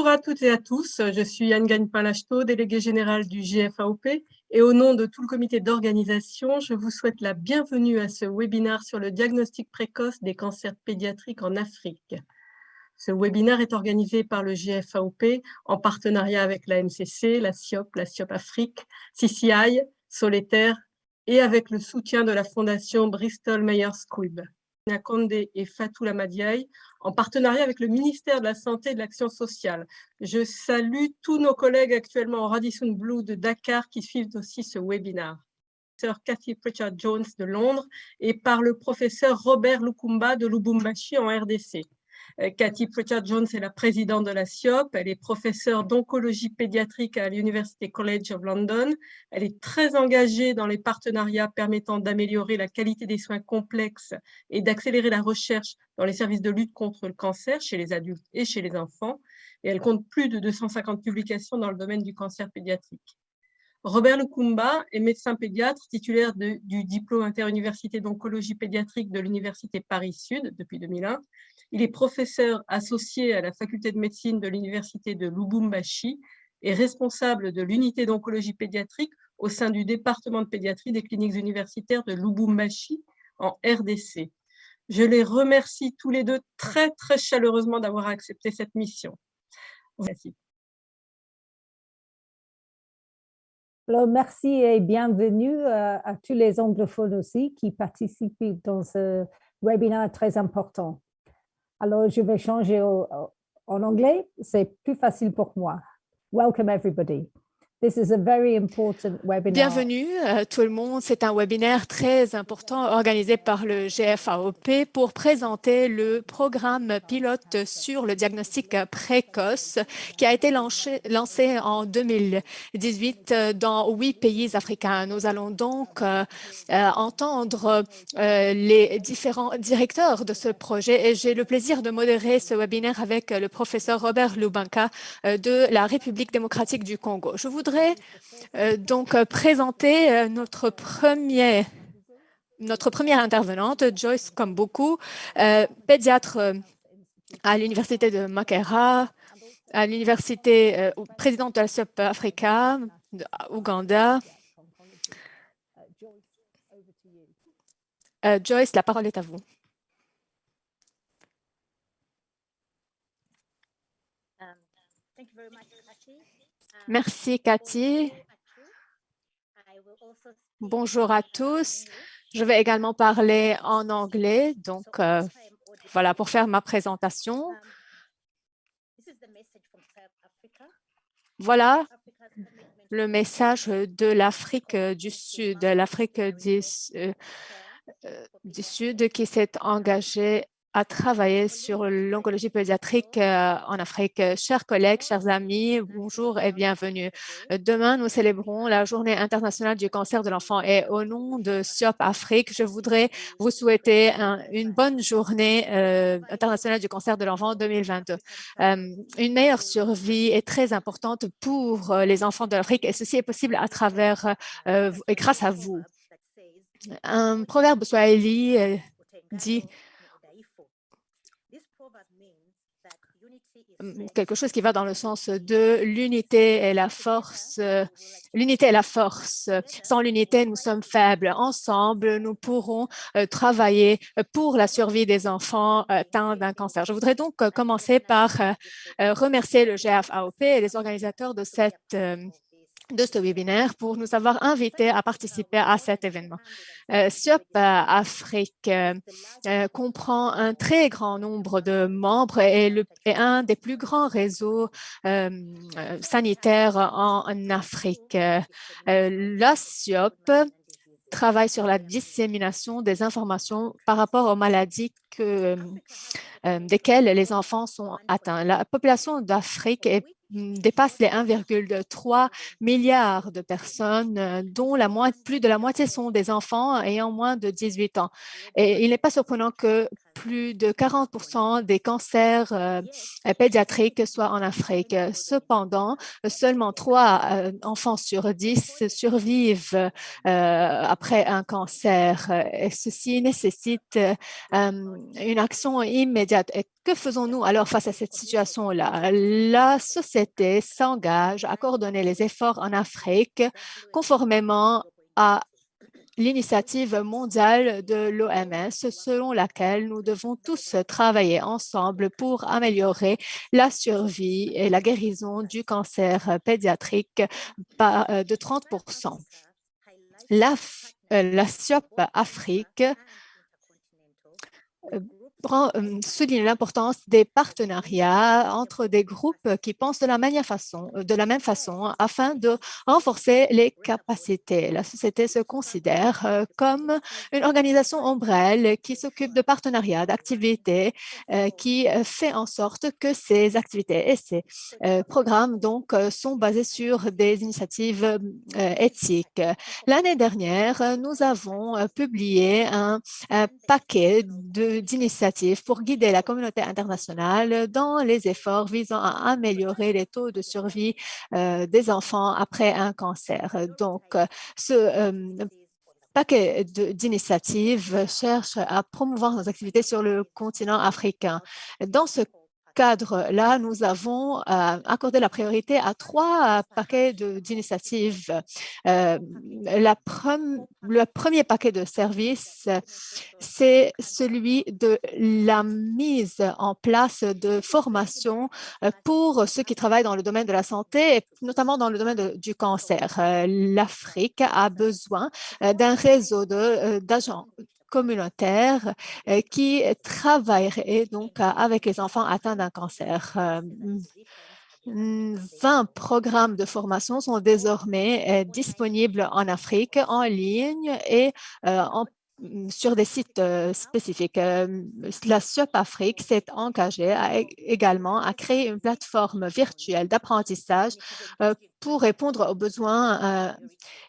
Bonjour à toutes et à tous, je suis Anne Gagne-Palachto, déléguée générale du GFAOP, et au nom de tout le comité d'organisation, je vous souhaite la bienvenue à ce webinaire sur le diagnostic précoce des cancers pédiatriques en Afrique. Ce webinaire est organisé par le GFAOP en partenariat avec la MCC, la SIOP Afrique, CCI, Solitaire et avec le soutien de la fondation Bristol Myers Squibb. Condé et Fatou Lamadiaï, en partenariat avec le ministère de la Santé et de l'Action sociale. Je salue tous nos collègues actuellement en Radisson Blu de Dakar qui suivent aussi ce webinaire. Professeur Cathy Pritchard-Jones de Londres et par le professeur Robert Lukumba de Lubumbashi en RDC. Cathy Pritchard-Jones est la présidente de la SIOP, elle est professeure d'oncologie pédiatrique à l'University College of London. Elle est très engagée dans les partenariats permettant d'améliorer la qualité des soins complexes et d'accélérer la recherche dans les services de lutte contre le cancer chez les adultes et chez les enfants. Et elle compte plus de 250 publications dans le domaine du cancer pédiatrique. Robert Lukumba est médecin pédiatre titulaire du diplôme interuniversité d'oncologie pédiatrique de l'Université Paris-Sud depuis 2001. Il est professeur associé à la faculté de médecine de l'Université de Lubumbashi et responsable de l'unité d'oncologie pédiatrique au sein du département de pédiatrie des cliniques universitaires de Lubumbashi en RDC. Je les remercie tous les deux très chaleureusement d'avoir accepté cette mission. Merci. Alors, merci et bienvenue à tous les anglophones aussi qui participent dans ce webinaire très important. Alors, je vais changer en anglais, c'est plus facile pour moi. Welcome everybody. This is a very important webinar. Bienvenue tout le monde. C'est un webinaire très important organisé par le GFAOP pour présenter le programme pilote sur le diagnostic précoce qui a été lancé en 2018 dans 8 pays africains. Nous allons donc entendre les différents directeurs de ce projet et j'ai le plaisir de modérer ce webinaire avec le professeur Robert Lubanka de la République démocratique du Congo. Je voudrais donc présenter notre première intervenante, Joyce Kambuku, pédiatre à l'université de Makerere, à l'université présidente de la SIOP Africa, Ouganda. Joyce, la parole est à vous. Merci, Cathy. Bonjour à tous. Je vais également parler en anglais, donc voilà pour faire ma présentation. Voilà le message de l'Afrique du Sud, du Sud qui s'est engagée à travailler sur l'oncologie pédiatrique en Afrique. Chers collègues, chers amis, bonjour et bienvenue. Demain, nous célébrons la Journée internationale du cancer de l'enfant et au nom de SIOP Afrique, je voudrais vous souhaiter une bonne journée internationale du cancer de l'enfant 2022. Une meilleure survie est très importante pour les enfants de l'Afrique et ceci est possible à travers et grâce à vous. Un proverbe swahili dit quelque chose qui va dans le sens de l'unité et la force. L'unité est la force. Sans l'unité, nous sommes faibles. Ensemble, nous pourrons travailler pour la survie des enfants atteints d'un cancer. Je voudrais donc commencer par remercier le GFAOP et les organisateurs de ce webinaire pour nous avoir invités à participer à cet événement. SIOP Afrique comprend un très grand nombre de membres et un des plus grands réseaux sanitaires en Afrique. La SIOP travaille sur la dissémination des informations par rapport aux maladies desquelles les enfants sont atteints. La population d'Afrique dépasse les 1,3 milliard de personnes, dont plus de la moitié sont des enfants ayant moins de 18 ans. Et il n'est pas surprenant que plus de 40% des cancers pédiatriques soient en Afrique. Cependant, seulement 3 enfants sur 10 survivent après un cancer. Et ceci nécessite une action immédiate. Et que faisons-nous alors face à cette situation-là? La société s'engage à coordonner les efforts en Afrique conformément à l'initiative mondiale de l'OMS, selon laquelle nous devons tous travailler ensemble pour améliorer la survie et la guérison du cancer pédiatrique de 30%. La SIOP Afrique souligne l'importance des partenariats entre des groupes qui pensent de la même façon afin de renforcer les capacités. La société se considère comme une organisation ombrelle qui s'occupe de partenariats, d'activités, qui fait en sorte que ces activités et ces programmes donc sont basés sur des initiatives éthiques. L'année dernière, nous avons publié un paquet d'initiatives pour guider la communauté internationale dans les efforts visant à améliorer les taux de survie des enfants après un cancer. Donc, ce paquet d'initiatives cherche à promouvoir nos activités sur le continent africain. Dans ce cadre-là, nous avons accordé la priorité à 3 paquets d'initiatives. Le premier paquet de services, c'est celui de la mise en place de formations pour ceux qui travaillent dans le domaine de la santé, et notamment dans le domaine du cancer. L'Afrique a besoin d'un réseau d'agents communautaires qui travailleraient donc avec les enfants atteints d'un cancer. 20 programmes de formation sont désormais disponibles en Afrique, en ligne et sur des sites spécifiques. La SIOP Afrique s'est engagée également à créer une plateforme virtuelle d'apprentissage pour répondre aux besoins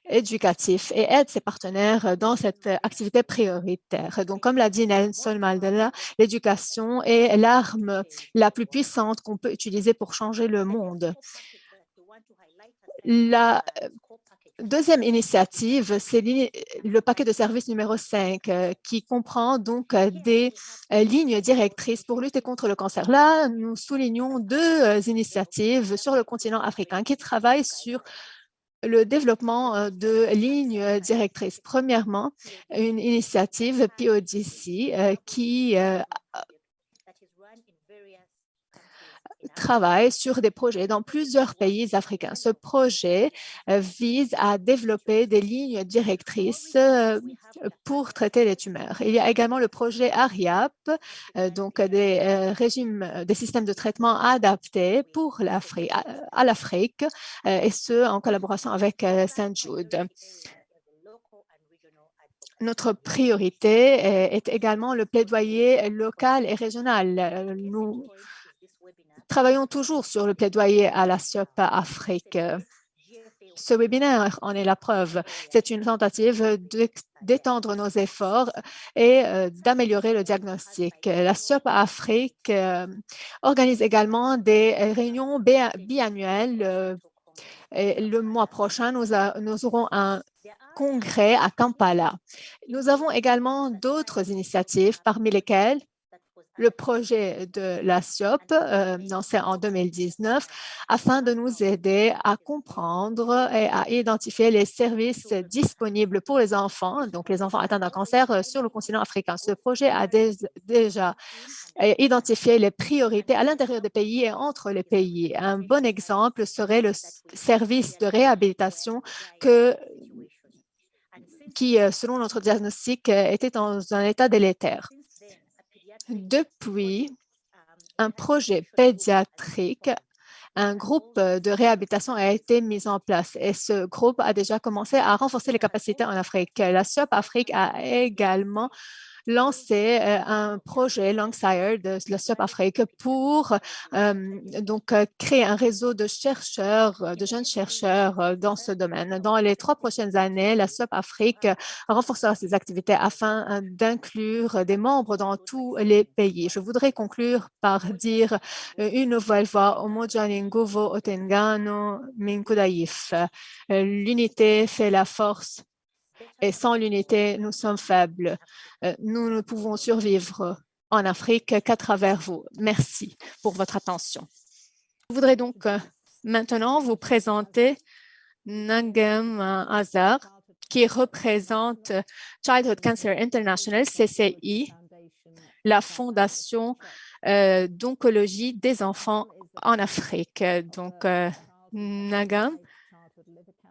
éducatifs et aide ses partenaires dans cette activité prioritaire. Donc, comme l'a dit Nelson Mandela, l'éducation est l'arme la plus puissante qu'on peut utiliser pour changer le monde. La deuxième initiative, c'est le paquet de services numéro 5 qui comprend donc des lignes directrices pour lutter contre le cancer. Là, nous soulignons 2 initiatives sur le continent africain qui travaillent sur le développement de lignes directrices. Premièrement, une initiative PODC qui travaille sur des projets dans plusieurs pays africains. Ce projet vise à développer des lignes directrices pour traiter les tumeurs. Il y a également le projet ARIAP, donc des systèmes de traitement adaptés pour à l'Afrique, et ce, en collaboration avec St. Jude. Notre priorité est également le plaidoyer local et régional. Nous travaillons toujours sur le plaidoyer à la SIOP Afrique. Ce webinaire en est la preuve. C'est une tentative d'étendre nos efforts et d'améliorer le diagnostic. La SIOP Afrique organise également des réunions biannuelles. Et le mois prochain, nous aurons un congrès à Kampala. Nous avons également d'autres initiatives, parmi lesquelles le projet de la SIOP, lancé en 2019, afin de nous aider à comprendre et à identifier les services disponibles pour les enfants, donc les enfants atteints d'un cancer sur le continent africain. Ce projet a déjà identifié les priorités à l'intérieur des pays et entre les pays. Un bon exemple serait le service de réhabilitation qui, selon notre diagnostic, était dans un état délétère. Depuis, un projet pédiatrique, un groupe de réhabilitation a été mis en place et ce groupe a déjà commencé à renforcer les capacités en Afrique. La SIOP Afrique a également lancé un projet Longsire de la SUP Afrique pour créer un réseau de chercheurs, de jeunes chercheurs dans ce domaine. Dans les 3 prochaines années, la SUP Afrique renforcera ses activités afin d'inclure des membres dans tous les pays. Je voudrais conclure par dire une nouvelle fois, Umoja ni nguvu, utengano ni udhaifu. L'unité fait la force et sans l'unité, nous sommes faibles. Nous ne pouvons survivre en Afrique qu'à travers vous. Merci pour votre attention. Je voudrais donc maintenant vous présenter Nangem Azar, qui représente Childhood Cancer International, CCI, la fondation d'oncologie des enfants en Afrique. Donc, Nangem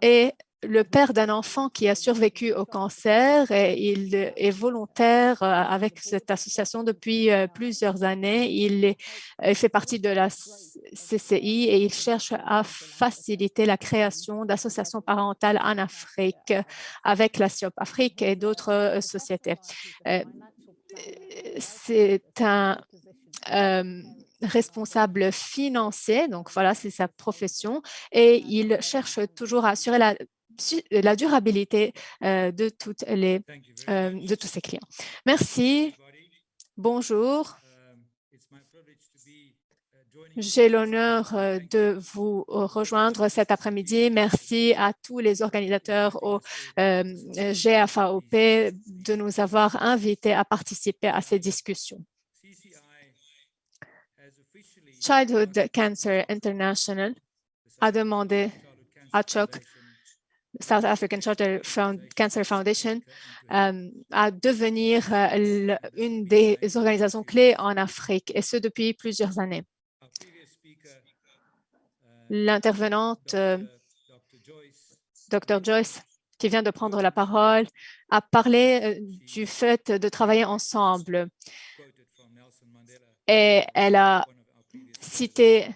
est le père d'un enfant qui a survécu au cancer et il est volontaire avec cette association depuis plusieurs années. Il fait partie de la CCI et il cherche à faciliter la création d'associations parentales en Afrique avec la SIOP Afrique et d'autres sociétés. C'est un responsable financier, donc voilà, c'est sa profession, et il cherche toujours à assurer la durabilité de tous ses clients. Merci. Bonjour. J'ai l'honneur de vous rejoindre cet après-midi. Merci à tous les organisateurs au GFAOP de nous avoir invités à participer à ces discussions. Childhood Cancer International a demandé à CHOC, South African Childhood Cancer Foundation, à devenir une des organisations clés en Afrique, et ce depuis plusieurs années. L'intervenante, Dr. Joyce, qui vient de prendre la parole, a parlé du fait de travailler ensemble. Et elle a cité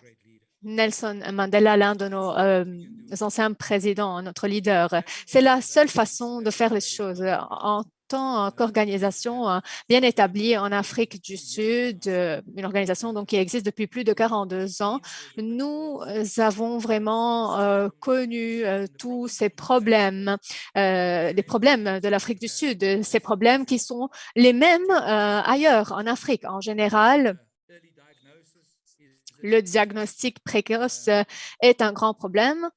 Nelson Mandela, l'un de nos anciens présidents, notre leader. C'est la seule façon de faire les choses. En tant qu'organisation bien établie en Afrique du Sud, une organisation donc, qui existe depuis plus de 42 ans, nous avons vraiment connu tous ces problèmes, les problèmes de l'Afrique du Sud, ces problèmes qui sont les mêmes ailleurs en Afrique. En général, le diagnostic précoce est un grand problème.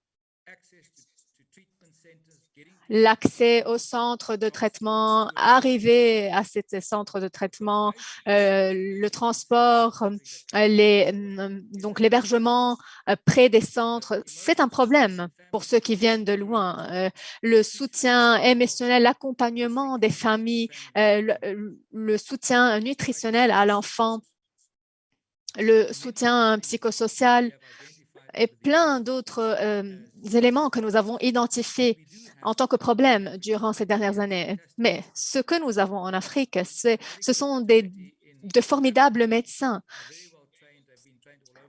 L'accès aux centres de traitement, arriver à ces centres de traitement, le transport, donc l'hébergement près des centres, c'est un problème pour ceux qui viennent de loin. Le soutien émotionnel, l'accompagnement des familles, le soutien nutritionnel à l'enfant, le soutien psychosocial et plein d'autres éléments que nous avons identifiés en tant que problème durant ces dernières années. Mais ce que nous avons en Afrique, ce sont de formidables médecins.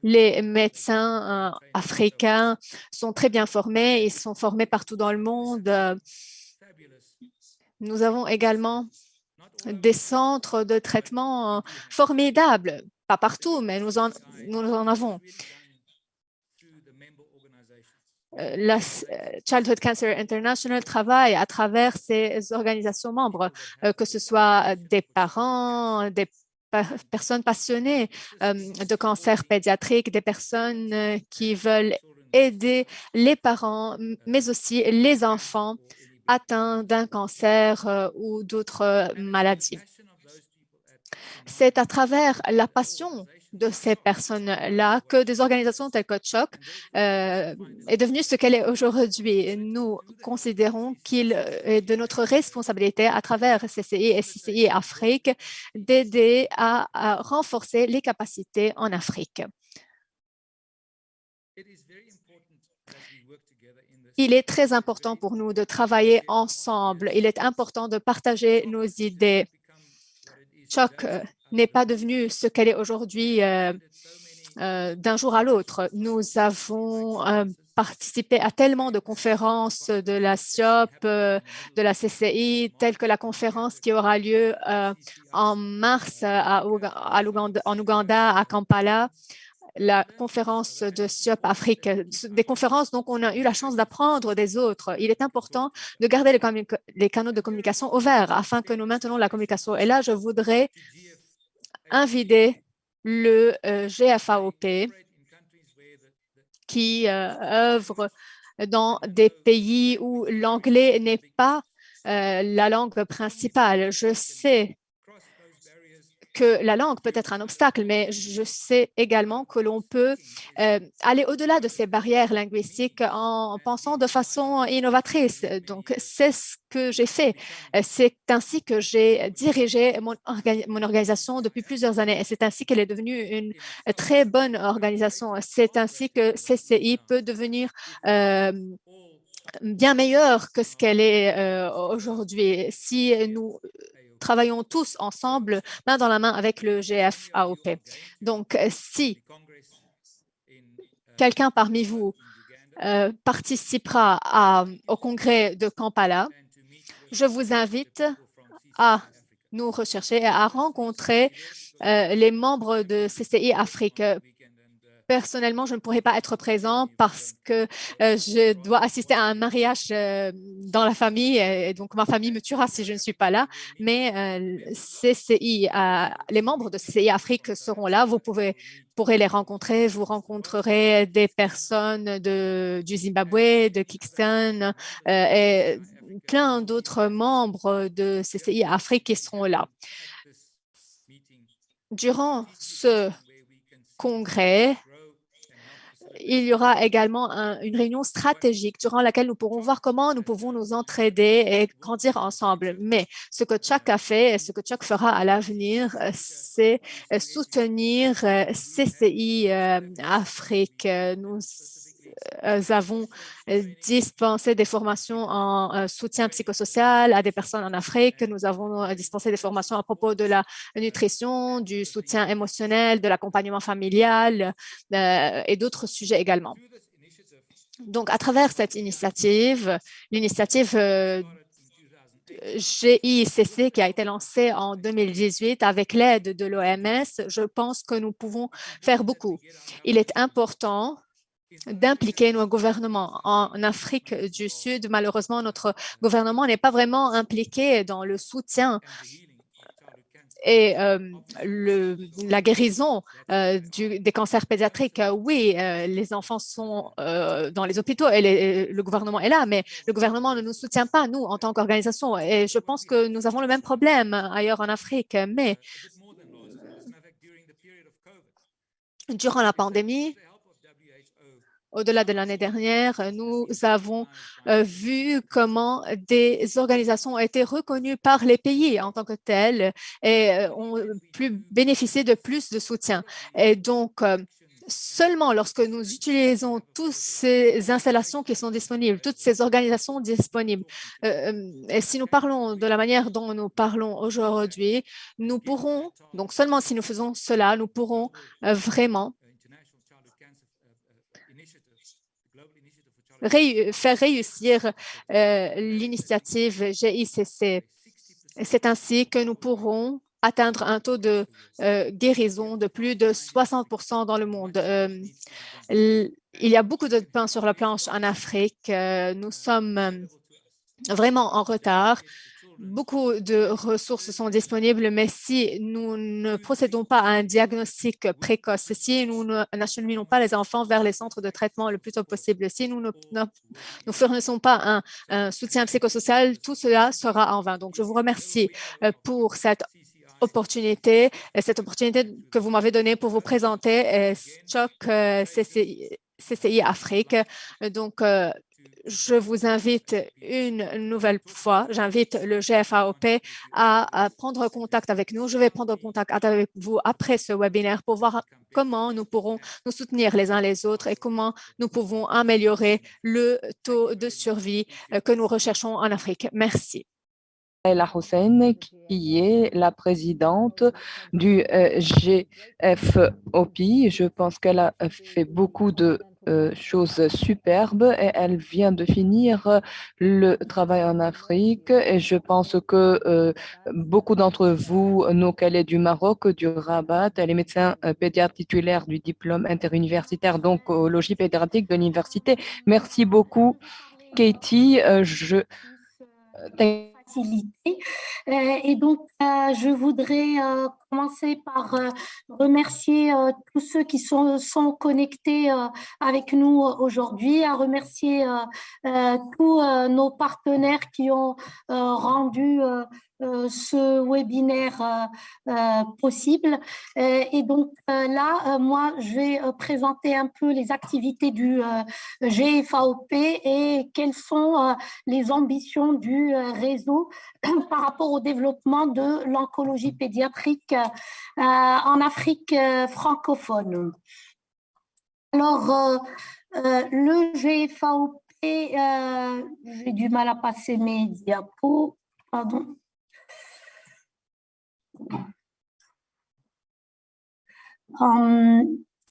Les médecins africains sont très bien formés, ils sont formés partout dans le monde. Nous avons également des centres de traitement formidables, pas partout, mais nous en avons. La Childhood Cancer International travaille à travers ses organisations membres, que ce soit des parents, des personnes passionnées de cancer pédiatrique, des personnes qui veulent aider les parents, mais aussi les enfants atteints d'un cancer ou d'autres maladies. C'est à travers la passion de ces personnes-là que des organisations telles que CHOC est devenue ce qu'elle est aujourd'hui. Nous considérons qu'il est de notre responsabilité à travers CCI et CCI Afrique d'aider à renforcer les capacités en Afrique. Il est très important pour nous de travailler ensemble. Il est important de partager nos idées. CHOC n'est pas devenue ce qu'elle est aujourd'hui d'un jour à l'autre. Nous avons participé à tellement de conférences de la SIOP, de la CCI, telles que la conférence qui aura lieu en mars en Ouganda, à Kampala, la conférence de SIOP Afrique, des conférences dont on a eu la chance d'apprendre des autres. Il est important de garder les canaux de communication ouverts afin que nous maintenons la communication. Et là, je voudrais inviter le GFAOP qui œuvre dans des pays où l'anglais n'est pas la langue principale. Je sais que la langue peut être un obstacle, mais je sais également que l'on peut aller au-delà de ces barrières linguistiques en pensant de façon innovatrice. Donc, c'est ce que j'ai fait. C'est ainsi que j'ai dirigé mon organisation depuis plusieurs années et c'est ainsi qu'elle est devenue une très bonne organisation. C'est ainsi que CCI peut devenir bien meilleure que ce qu'elle est aujourd'hui. Si nous travaillons tous ensemble, main dans la main avec le GFAOP. Donc, si quelqu'un parmi vous participera au congrès de Kampala, je vous invite à nous rechercher et à rencontrer les membres de CCI Afrique. Personnellement, je ne pourrais pas être présent parce que je dois assister à un mariage dans la famille et donc ma famille me tuera si je ne suis pas là. Mais les membres de CCI Afrique seront là. Vous pourrez les rencontrer. Vous rencontrerez des personnes du Zimbabwe, de Kingston et plein d'autres membres de CCI Afrique qui seront là. Durant ce congrès, il y aura également une réunion stratégique durant laquelle nous pourrons voir comment nous pouvons nous entraider et grandir ensemble. Mais ce que Chuck a fait et ce que Chuck fera à l'avenir, c'est soutenir CCI Afrique. Nous avons dispensé des formations en soutien psychosocial à des personnes en Afrique. Nous avons dispensé des formations à propos de la nutrition, du soutien émotionnel, de l'accompagnement familial et d'autres sujets également. Donc, à travers cette initiative, l'initiative GICC qui a été lancée en 2018 avec l'aide de l'OMS, je pense que nous pouvons faire beaucoup. Il est important d'impliquer nos gouvernements. En Afrique du Sud, malheureusement, notre gouvernement n'est pas vraiment impliqué dans le soutien et la guérison des cancers pédiatriques. Oui, les enfants sont dans les hôpitaux et le gouvernement est là, mais le gouvernement ne nous soutient pas, nous, en tant qu'organisation. Et je pense que nous avons le même problème ailleurs en Afrique. Mais durant la pandémie, au-delà de l'année dernière, nous avons vu comment des organisations ont été reconnues par les pays en tant que telles et ont pu bénéficier de plus de soutien. Et donc, seulement lorsque nous utilisons toutes ces installations qui sont disponibles, toutes ces organisations disponibles, et si nous parlons de la manière dont nous parlons aujourd'hui, nous pourrons, donc seulement si nous faisons cela, nous pourrons vraiment faire réussir l'initiative GICC. C'est ainsi que nous pourrons atteindre un taux de guérison de plus de 60% dans le monde. Il y a beaucoup de pain sur la planche en Afrique. Nous sommes vraiment en retard. Beaucoup de ressources sont disponibles, mais si nous ne procédons pas à un diagnostic précoce, si nous n'acheminons pas les enfants vers les centres de traitement le plus tôt possible, si nous ne fournissons pas un soutien psychosocial, tout cela sera en vain. Donc, je vous remercie pour cette opportunité que vous m'avez donnée pour vous présenter Chuck CCI Afrique. Donc, je vous invite une nouvelle fois, j'invite le GFAOP à prendre contact avec nous. Je vais prendre contact avec vous après ce webinaire pour voir comment nous pourrons nous soutenir les uns les autres et comment nous pouvons améliorer le taux de survie que nous recherchons en Afrique. Merci. Laila Hussein, qui est la présidente du GFOP. Je pense qu'elle a fait beaucoup de choses superbes et elle vient de finir le travail en Afrique. Et je pense que beaucoup d'entre vous, nous, qu'elle est du Maroc, du Rabat, elle est médecin pédiatre titulaire du diplôme interuniversitaire d'oncologie pédiatrique de l'université. Merci beaucoup, Katie. Facilité. Et donc, je voudrais commencer par remercier tous ceux qui sont connectés avec nous aujourd'hui, à remercier tous nos partenaires qui ont rendu ce webinaire possible. Et donc là, moi, je vais présenter un peu les activités du GFAOP et quelles sont les ambitions du réseau par rapport au développement de l'oncologie pédiatrique en Afrique francophone. Alors, le GFAOP, j'ai du mal à passer mes diapos, pardon.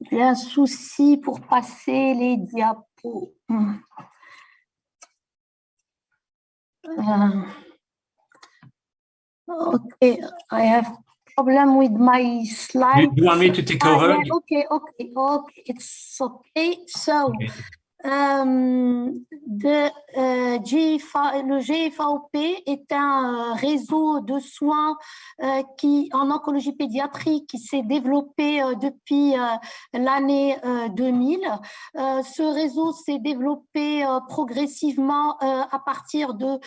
J'ai un souci pour passer les diapos. Okay, I have problem with my slides. Do you want me to take over? Yeah, okay, it's okay. So, le GFAOP est un réseau de soins en oncologie pédiatrique qui s'est développé depuis l'année 2000. Ce réseau s'est développé progressivement à partir de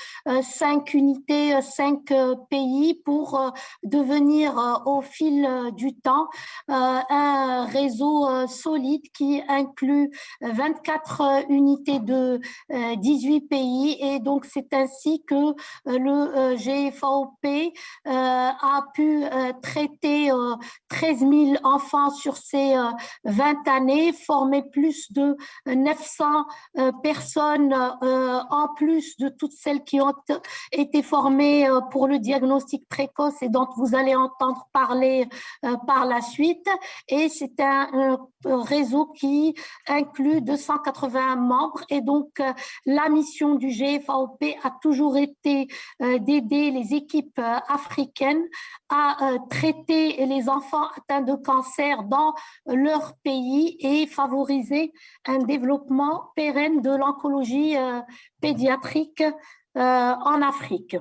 5 unités, 5 pays pour devenir au fil du temps un réseau solide qui inclut 24 unités de 18 pays, et donc c'est ainsi que le GFAOP a pu traiter 13 000 enfants sur ces 20 années, former plus de 900 personnes en plus de toutes celles qui ont été formées pour le diagnostic précoce et dont vous allez entendre parler par la suite. Et c'est un réseau qui inclut 280 membres, et donc la mission du GFAOP a toujours été d'aider les équipes africaines à traiter les enfants atteints de cancer dans leur pays et favoriser un développement pérenne de l'oncologie pédiatrique en Afrique.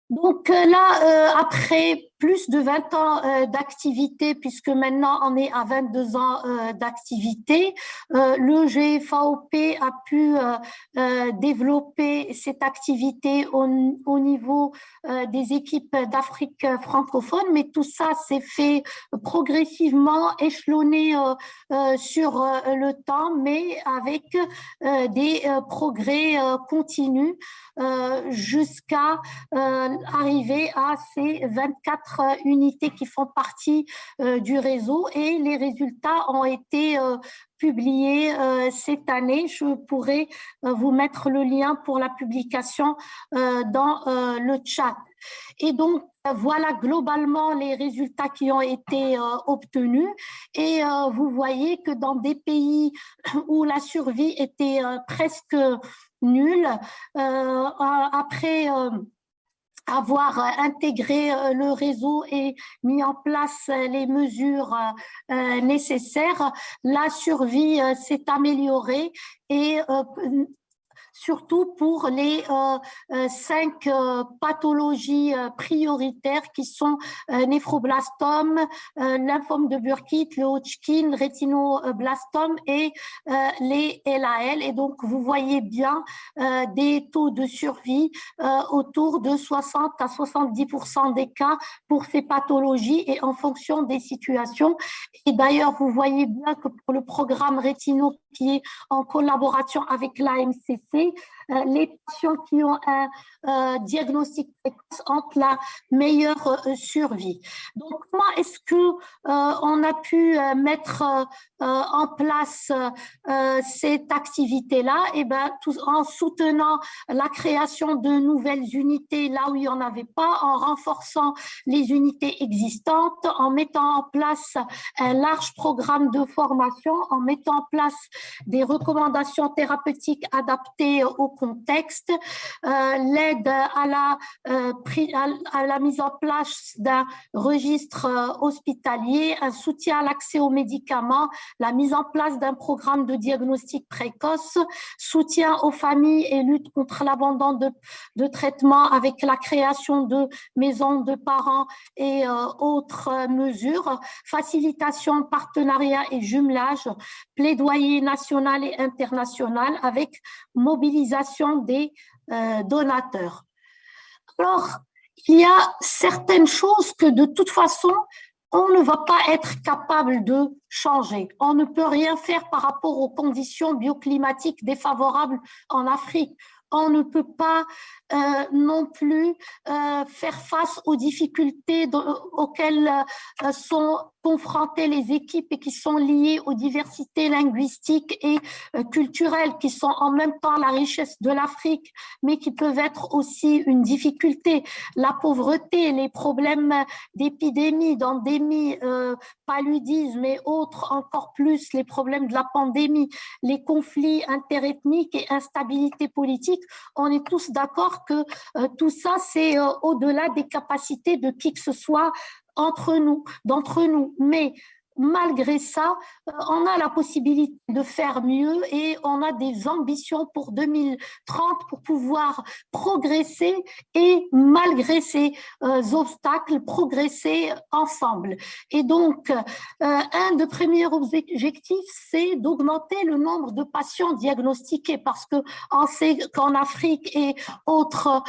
Donc là, après plus de 20 ans d'activité, puisque maintenant on est à 22 ans d'activité, le GFAOP a pu développer cette activité au niveau des équipes d'Afrique francophone, mais tout ça s'est fait progressivement, échelonné sur le temps, mais avec des progrès continus jusqu'à arriver à ces 24 unités qui font partie du réseau, et les résultats ont été publiés cette année. Je pourrais vous mettre le lien pour la publication dans le chat. Et donc, voilà globalement les résultats qui ont été obtenus. Et vous voyez que dans des pays où la survie était presque nulle, après avoir intégré le réseau et mis en place les mesures nécessaires, la survie s'est améliorée, et surtout pour les 5 pathologies prioritaires qui sont néphroblastome, lymphome de Burkitt, le Hodgkin, rétinoblastome et les LAL. Et donc, vous voyez bien des taux de survie autour de 60 à 70% des cas pour ces pathologies, et en fonction des situations. Et d'ailleurs, vous voyez bien que pour le programme rétino pied en collaboration avec l'AMCC. Les patients qui ont un diagnostic précoce ont la meilleure survie. Donc, comment est-ce que on a pu mettre en place cette activité-là? Eh ben, en soutenant la création de nouvelles unités là où il n'y en avait pas, en renforçant les unités existantes, en mettant en place un large programme de formation, en mettant en place des recommandations thérapeutiques adaptées au contexte, l'aide à la mise en place d'un registre hospitalier, un soutien à l'accès aux médicaments, la mise en place d'un programme de diagnostic précoce, soutien aux familles et lutte contre l'abandon de traitement avec la création de maisons de parents et autres mesures, facilitation, partenariat et jumelage, plaidoyer national et international avec mobilisation des donateurs. Alors, il y a certaines choses que de toute façon, on ne va pas être capable de changer. On ne peut rien faire par rapport aux conditions bioclimatiques défavorables en Afrique. On ne peut pas non plus faire face aux difficultés auxquelles sont confrontées les équipes et qui sont liées aux diversités linguistiques et culturelles, qui sont en même temps la richesse de l'Afrique, mais qui peuvent être aussi une difficulté. La pauvreté, les problèmes d'épidémie, d'endémie, paludisme et autres, encore plus les problèmes de la pandémie, les conflits interethniques et instabilité politique, on est tous d'accord que tout ça, c'est au-delà des capacités de qui que ce soit d'entre nous. Mais malgré ça, on a la possibilité de faire mieux et on a des ambitions pour 2030 pour pouvoir progresser et malgré ces obstacles, progresser ensemble. Et donc, un des premiers objectifs, c'est d'augmenter le nombre de patients diagnostiqués parce qu'on sait qu'en Afrique et autres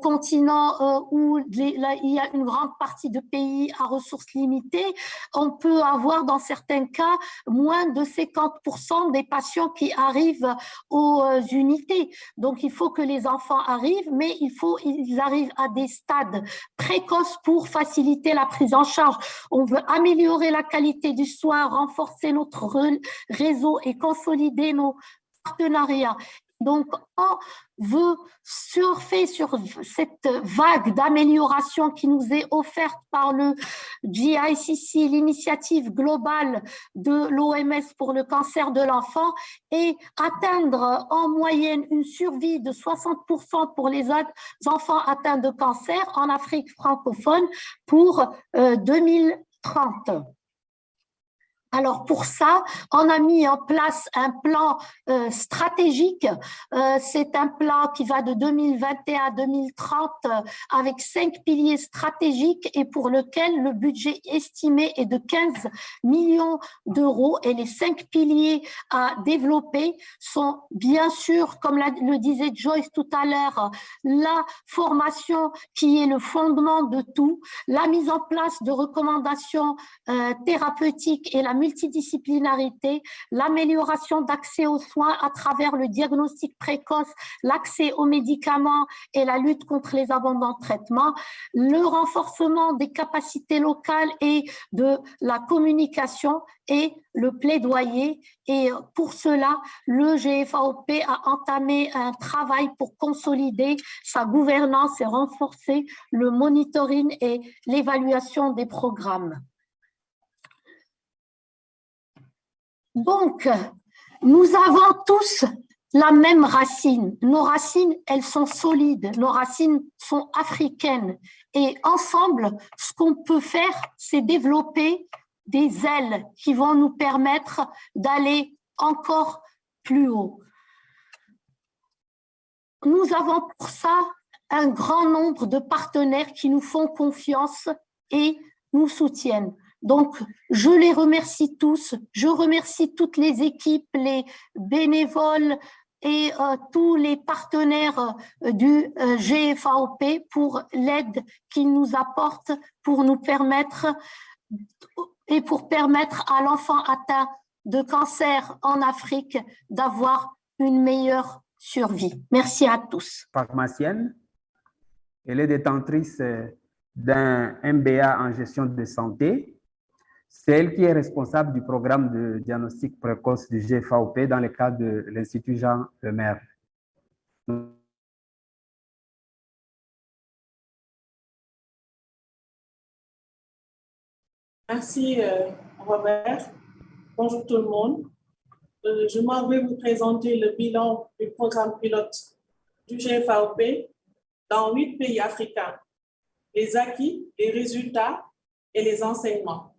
continents où il y a une grande partie de pays à ressources limitées, on peut avoir dans certains cas moins de 50% des patients qui arrivent aux unités. Donc, il faut que les enfants arrivent, mais ils arrivent à des stades précoces pour faciliter la prise en charge. On veut améliorer la qualité du soin, renforcer notre réseau et consolider nos partenariats. Donc, on veut surfer sur cette vague d'amélioration qui nous est offerte par le GICC, l'initiative globale de l'OMS pour le cancer de l'enfant, et atteindre en moyenne une survie de 60% pour les enfants atteints de cancer en Afrique francophone pour 2030. Alors pour ça, on a mis en place un plan stratégique. C'est un plan qui va de 2021 à 2030 avec 5 piliers stratégiques et pour lequel le budget estimé est de 15 millions d'euros. Et les 5 piliers à développer sont bien sûr, comme le disait Joyce tout à l'heure, la formation qui est le fondement de tout, la mise en place de recommandations thérapeutiques et la multidisciplinarité, l'amélioration d'accès aux soins à travers le diagnostic précoce, l'accès aux médicaments et la lutte contre les abandons de traitement, le renforcement des capacités locales et de la communication et le plaidoyer. Et pour cela, le GFAOP a entamé un travail pour consolider sa gouvernance et renforcer le monitoring et l'évaluation des programmes. Donc, nous avons tous la même racine. Nos racines, elles sont solides. Nos racines sont africaines. Et ensemble, ce qu'on peut faire, c'est développer des ailes qui vont nous permettre d'aller encore plus haut. Nous avons pour ça un grand nombre de partenaires qui nous font confiance et nous soutiennent. Donc, je les remercie tous. Je remercie toutes les équipes, les bénévoles et tous les partenaires du GFAOP pour l'aide qu'ils nous apportent pour nous permettre et pour permettre à l'enfant atteint de cancer en Afrique d'avoir une meilleure survie. Merci à tous. Pharmacienne, elle est détentrice d'un MBA en gestion de santé. C'est elle qui est responsable du programme de diagnostic précoce du GFAOP dans le cadre de l'Institut Jean Lemaire. Merci Robert. Bonjour tout le monde. Je m'en vais vous présenter le bilan du programme pilote du GFAOP dans 8 pays africains, les acquis, les résultats et les enseignements.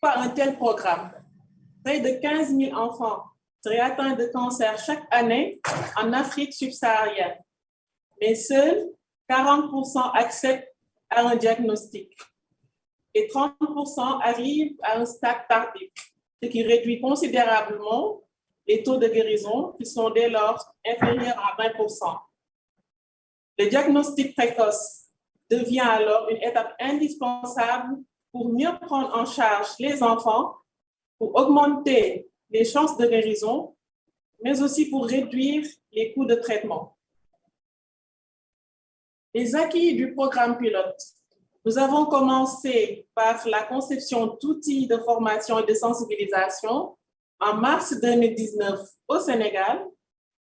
Pourquoi un tel programme? Près de 15 000 enfants seraient atteints de cancer chaque année en Afrique subsaharienne, mais seuls 40% accèdent à un diagnostic et 30% arrivent à un stade tardif, ce qui réduit considérablement les taux de guérison qui sont dès lors inférieurs à 20%. Le diagnostic précoce devient alors une étape indispensable pour mieux prendre en charge les enfants, pour augmenter les chances de guérison, mais aussi pour réduire les coûts de traitement. Les acquis du programme pilote. Nous avons commencé par la conception d'outils de formation et de sensibilisation en mars 2019 au Sénégal,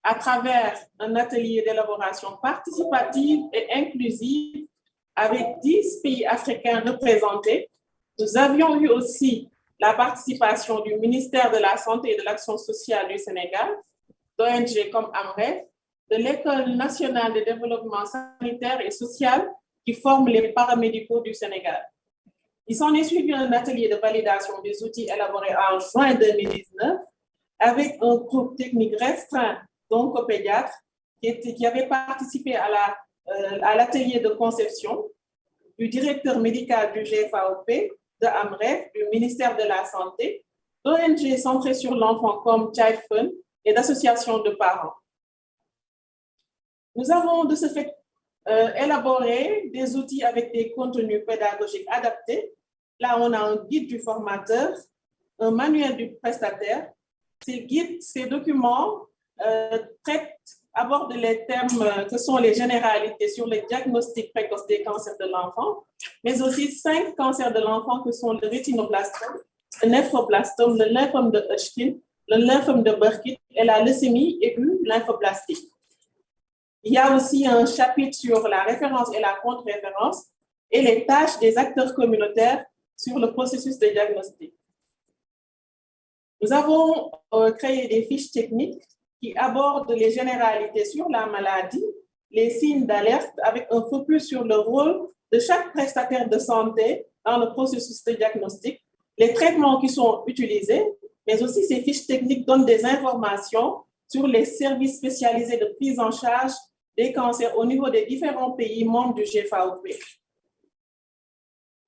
à travers un atelier d'élaboration participative et inclusive avec 10 pays africains représentés. Nous avions eu aussi la participation du ministère de la Santé et de l'Action sociale du Sénégal, d'ONG comme AMREF, de l'École nationale de développement sanitaire et social qui forme les paramédicaux du Sénégal. Il s'en est suivi un atelier de validation des outils élaborés en juin 2019 avec un groupe technique restreint d'oncopédiatres qui avait participé à l'atelier de conception du directeur médical du GFAOP, de AMREF, du ministère de la Santé, d'ONG centrées sur l'enfant comme Child Fund et d'associations de parents. Nous avons de ce fait élaboré des outils avec des contenus pédagogiques adaptés. Là, on a un guide du formateur, un manuel du prestataire. Ces guides, ces documents abordent les thèmes que sont les généralités sur les diagnostics précoces des cancers de l'enfant, mais aussi 5 cancers de l'enfant que sont le rétinoblastome, le néphroblastome, le lymphome de Hodgkin, le lymphome de Burkitt et la leucémie aiguë lymphoblastique. Il y a aussi un chapitre sur la référence et la contre-référence et les tâches des acteurs communautaires sur le processus de diagnostic. Nous avons créé des fiches techniques qui abordent les généralités sur la maladie, les signes d'alerte avec un focus sur le rôle de chaque prestataire de santé dans le processus de diagnostic, les traitements qui sont utilisés, mais aussi ces fiches techniques donnent des informations sur les services spécialisés de prise en charge des cancers au niveau des différents pays membres du GFAOP.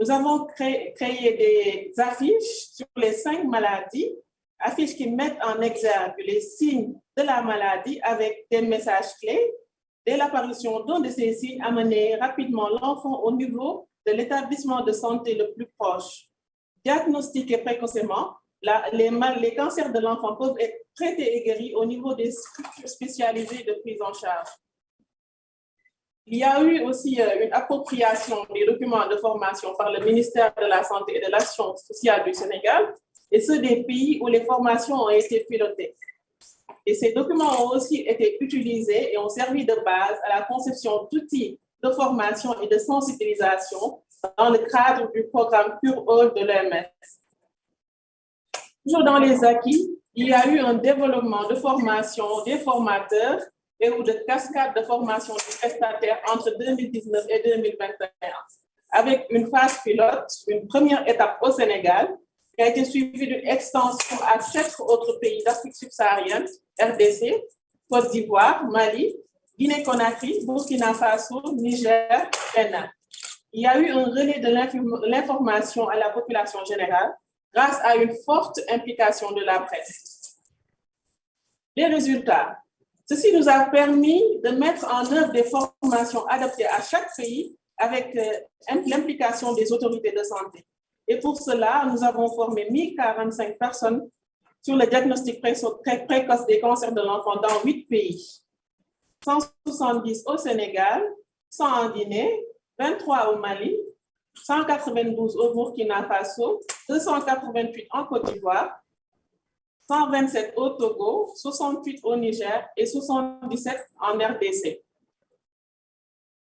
Nous avons créé des affiches sur les 5 maladies, affiches qui mettent en exergue les signes de la maladie avec des messages clés. Dès l'apparition d'un de ces signes, amener rapidement l'enfant au niveau de l'établissement de santé le plus proche. Diagnostiquer précocement, les cancers de l'enfant peuvent être traités et guéris au niveau des structures spécialisées de prise en charge. Il y a eu aussi une appropriation des documents de formation par le ministère de la Santé et de l'Action sociale du Sénégal, et ceux des pays où les formations ont été pilotées. Et ces documents ont aussi été utilisés et ont servi de base à la conception d'outils de formation et de sensibilisation dans le cadre du programme Cure All de l'OMS. Toujours dans les acquis, il y a eu un développement de formation des formateurs et ou de cascade de formation des prestataires entre 2019 et 2021, avec une phase pilote, une première étape au Sénégal, qui a été suivie d'une extension à 7 autres pays d'Afrique subsaharienne, RDC, Côte d'Ivoire, Mali, Guinée-Conakry, Burkina Faso, Niger, Bénin. Il y a eu un relais de l'information à la population générale grâce à une forte implication de la presse. Les résultats. Ceci nous a permis de mettre en œuvre des formations adaptées à chaque pays avec l'implication des autorités de santé. Et pour cela, nous avons formé 1045 personnes sur le diagnostic précoce des cancers de l'enfant dans 8 pays. 170 au Sénégal, 100 en Guinée, 23 au Mali, 192 au Burkina Faso, 288 en Côte d'Ivoire, 127 au Togo, 68 au Niger et 77 en RDC.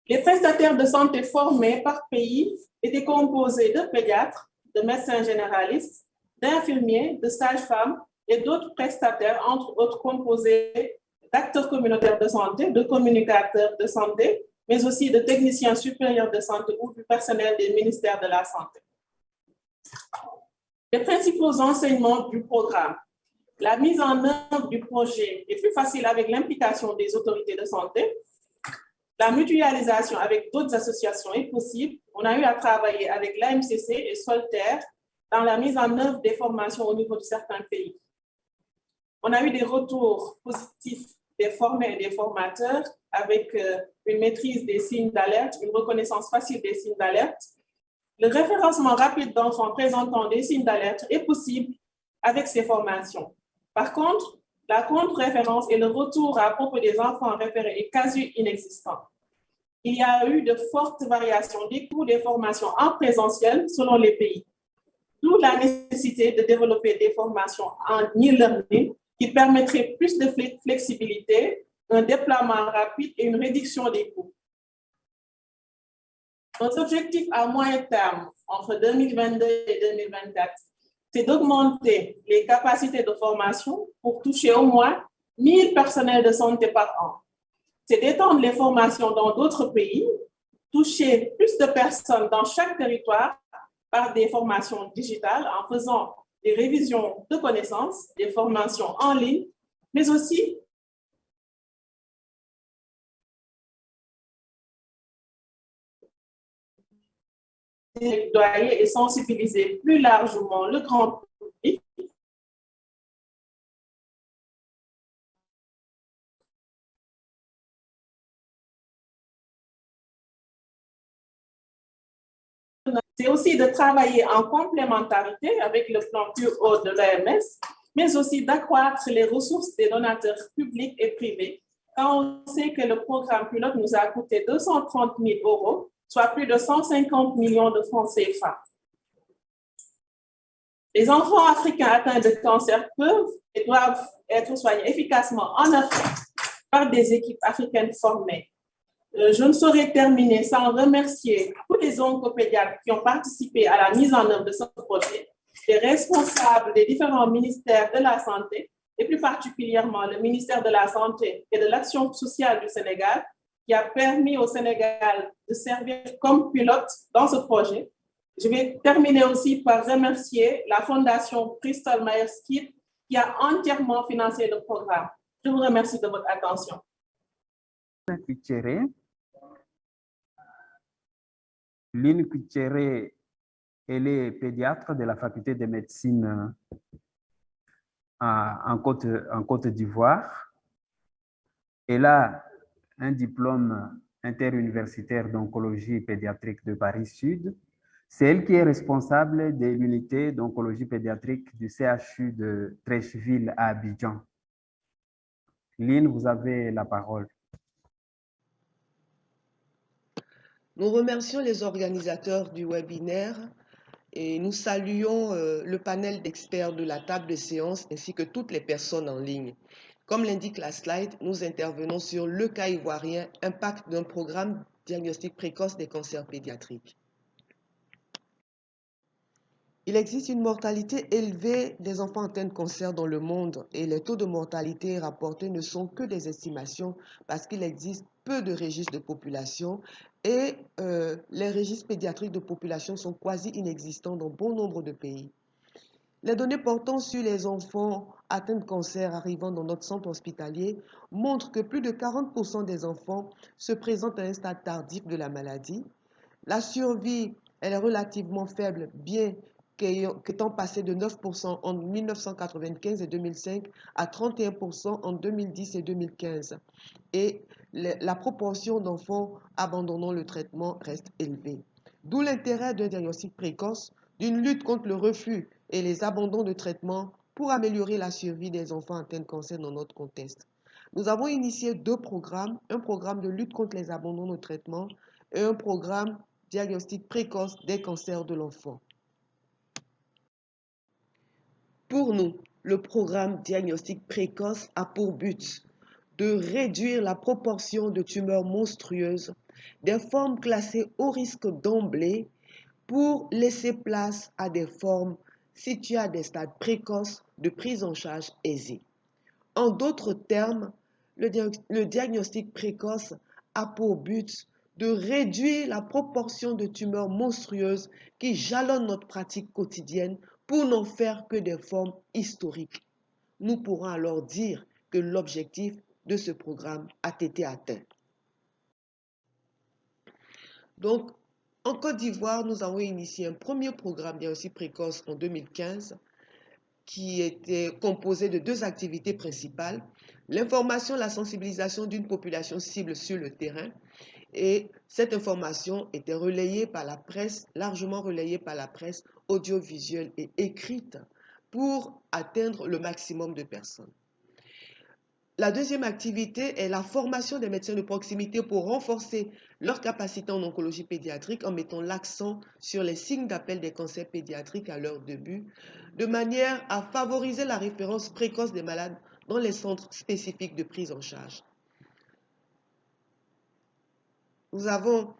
Les prestataires de santé formés par pays étaient composés de pédiatres, de médecins généralistes, d'infirmiers, de sages-femmes et d'autres prestataires, entre autres composés d'acteurs communautaires de santé, de communicateurs de santé, mais aussi de techniciens supérieurs de santé ou du personnel des ministères de la Santé. Les principaux enseignements du programme. La mise en œuvre du projet est plus facile avec l'implication des autorités de santé. La mutualisation avec d'autres associations est possible. On a eu à travailler avec l'AMCC et Solter dans la mise en œuvre des formations au niveau de certains pays. On a eu des retours positifs des formés et des formateurs avec une maîtrise des signes d'alerte, une reconnaissance facile des signes d'alerte. Le référencement rapide d'enfants présentant des signes d'alerte est possible avec ces formations. Par contre, la contre-référence et le retour à propos des enfants référés est quasi inexistant. Il y a eu de fortes variations des coûts des formations en présentiel selon les pays. D'où la nécessité de développer des formations en e-learning qui permettraient plus de flexibilité, un déploiement rapide et une réduction des coûts. Nos objectifs à moyen terme, entre 2022 et 2024, c'est d'augmenter les capacités de formation pour toucher au moins 1000 personnels de santé par an. C'est d'étendre les formations dans d'autres pays, toucher plus de personnes dans chaque territoire par des formations digitales en faisant des révisions de connaissances, des formations en ligne, mais aussi plaidoyer et sensibiliser plus largement le grand public c'est aussi de travailler en complémentarité avec le plan plus haut de l'OMS, mais aussi d'accroître les ressources des donateurs publics et privés, quand on sait que le programme pilote nous a coûté 230 000 €, soit plus de 150 millions de francs CFA. Les enfants africains atteints de cancer peuvent et doivent être soignés efficacement en Afrique par des équipes africaines formées. Je ne saurais terminer sans remercier tous les oncopédiatres qui ont participé à la mise en œuvre de ce projet, les responsables des différents ministères de la Santé, et plus particulièrement le ministère de la Santé et de l'Action sociale du Sénégal, qui a permis au Sénégal de servir comme pilote dans ce projet. Je vais terminer aussi par remercier la Fondation Bristol Myers Squibb qui a entièrement financé le programme. Je vous remercie de votre attention. Lynn Kuchéré, elle est pédiatre de la faculté de médecine en Côte d'Ivoire. Elle a un diplôme interuniversitaire d'oncologie pédiatrique de Paris-Sud. C'est elle qui est responsable de l'unité d'oncologie pédiatrique du CHU de Treichville à Abidjan. Lynn, vous avez la parole. Nous remercions les organisateurs du webinaire et nous saluons le panel d'experts de la table de séance ainsi que toutes les personnes en ligne. Comme l'indique la slide, nous intervenons sur le cas ivoirien, impact d'un programme diagnostic précoce des cancers pédiatriques. Il existe une mortalité élevée des enfants atteints de cancer dans le monde et les taux de mortalité rapportés ne sont que des estimations parce qu'il existe peu de registres de population et les registres pédiatriques de population sont quasi inexistants dans bon nombre de pays. Les données portant sur les enfants atteints de cancer arrivant dans notre centre hospitalier montrent que plus de 40% des enfants se présentent à un stade tardif de la maladie. La survie elle est relativement faible, bien étant passé de 9% en 1995 et 2005 à 31% en 2010 et 2015. Et la proportion d'enfants abandonnant le traitement reste élevée. D'où l'intérêt d'un diagnostic précoce, d'une lutte contre le refus et les abandons de traitement pour améliorer la survie des enfants atteints de cancer dans notre contexte. Nous avons initié 2 programmes, un programme de lutte contre les abandons de traitement et un programme diagnostic précoce des cancers de l'enfant. Pour nous, le programme diagnostic précoce a pour but de réduire la proportion de tumeurs monstrueuses, des formes classées au risque d'emblée, pour laisser place à des formes situées à des stades précoces de prise en charge aisée. En d'autres termes, le diagnostic précoce a pour but de réduire la proportion de tumeurs monstrueuses qui jalonnent notre pratique quotidienne pour n'en faire que des formes historiques. Nous pourrons alors dire que l'objectif de ce programme a été atteint. Donc, en Côte d'Ivoire, nous avons initié un premier programme diagnostic précoce en 2015 qui était composé de 2 activités principales, l'information, la sensibilisation d'une population cible sur le terrain. Et cette information était relayée par la presse, largement relayée par la presse audiovisuelle et écrite pour atteindre le maximum de personnes. La deuxième activité est la formation des médecins de proximité pour renforcer leur capacité en oncologie pédiatrique en mettant l'accent sur les signes d'appel des cancers pédiatriques à leur début, de manière à favoriser la référence précoce des malades dans les centres spécifiques de prise en charge. Nous avons,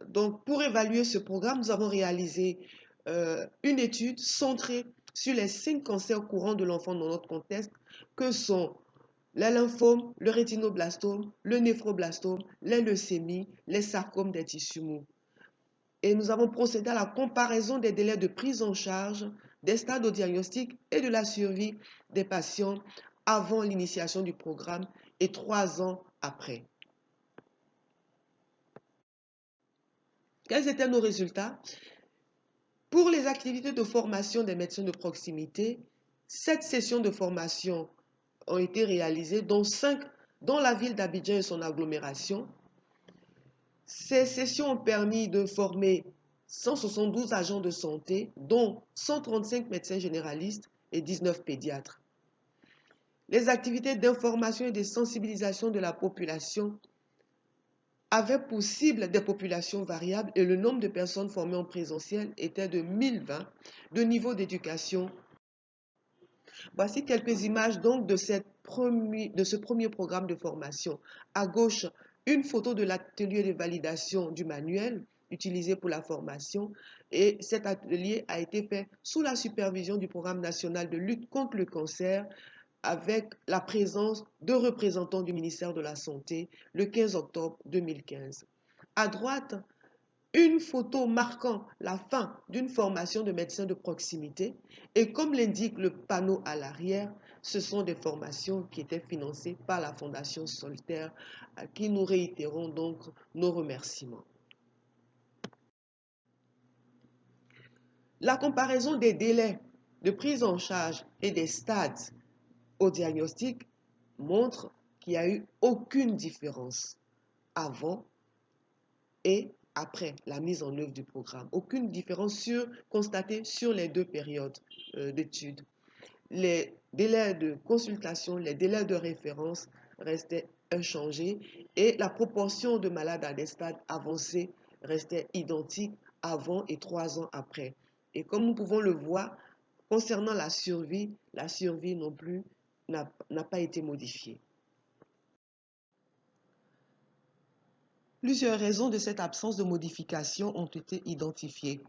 donc pour évaluer ce programme, nous avons réalisé une étude centrée sur les 5 cancers courants de l'enfant dans notre contexte, que sont les lymphomes, le rétinoblastome, le néphroblastome, les leucémies, les sarcomes des tissus mous. Et nous avons procédé à la comparaison des délais de prise en charge, des stades au diagnostic et de la survie des patients avant l'initiation du programme et 3 ans après. Quels étaient nos résultats? Pour les activités de formation des médecins de proximité, 7 sessions de formation ont été réalisées, dont 5 dans la ville d'Abidjan et son agglomération. Ces sessions ont permis de former 172 agents de santé, dont 135 médecins généralistes et 19 pédiatres. Les activités d'information et de sensibilisation de la population avaient pour cible des populations variables et le nombre de personnes formées en présentiel était de 1020 de niveau d'éducation. Voici quelques images donc de ce premier programme de formation. À gauche, une photo de l'atelier de validation du manuel utilisé pour la formation et cet atelier a été fait sous la supervision du programme national de lutte contre le cancer avec la présence de représentants du ministère de la Santé le 15 octobre 2015. À droite, une photo marquant la fin d'une formation de médecins de proximité et comme l'indique le panneau à l'arrière, ce sont des formations qui étaient financées par la Fondation Solter à qui nous réitérons donc nos remerciements. La comparaison des délais de prise en charge et des stades au diagnostic montre qu'il n'y a eu aucune différence avant et après la mise en œuvre du programme. Aucune différence constatée sur les 2 périodes d'études. Les délais de consultation, les délais de référence restaient inchangés et la proportion de malades à des stades avancés restait identique avant et 3 ans après. Et comme nous pouvons le voir, concernant la survie non plus n'a pas été modifiée. Plusieurs raisons de cette absence de modification ont été identifiées.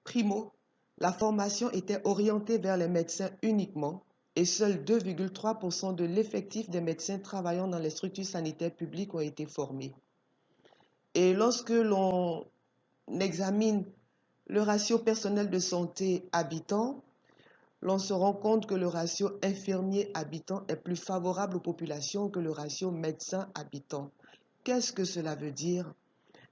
Primo, la formation était orientée vers les médecins uniquement et seuls 2,3% de l'effectif des médecins travaillant dans les structures sanitaires publiques ont été formés. Et lorsque l'on examine le ratio personnel de santé habitant, l'on se rend compte que le ratio infirmier-habitant est plus favorable aux populations que le ratio médecin-habitant. Qu'est-ce que cela veut dire?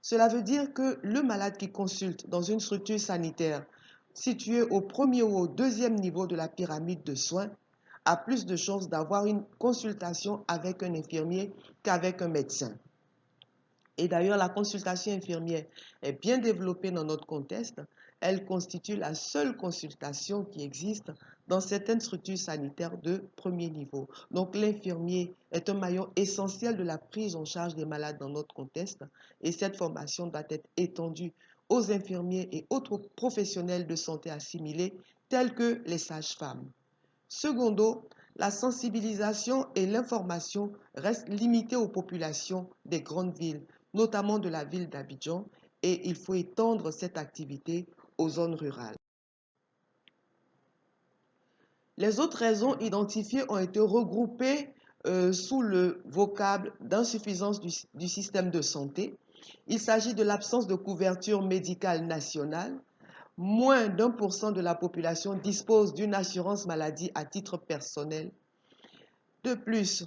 Cela veut dire que le malade qui consulte dans une structure sanitaire située au premier ou au deuxième niveau de la pyramide de soins a plus de chances d'avoir une consultation avec un infirmier qu'avec un médecin. Et d'ailleurs, la consultation infirmière est bien développée dans notre contexte. Elle constitue la seule consultation qui existe dans certaines structures sanitaires de premier niveau. Donc, l'infirmier est un maillon essentiel de la prise en charge des malades dans notre contexte et cette formation doit être étendue aux infirmiers et autres professionnels de santé assimilés tels que les sages-femmes. Secondo, la sensibilisation et l'information restent limitées aux populations des grandes villes, notamment de la ville d'Abidjan, et il faut étendre cette activité aux zones rurales. Les autres raisons identifiées ont été regroupées sous le vocable d'insuffisance du système de santé. Il s'agit de l'absence de couverture médicale nationale. Moins d'1% de la population dispose d'une assurance maladie à titre personnel. De plus,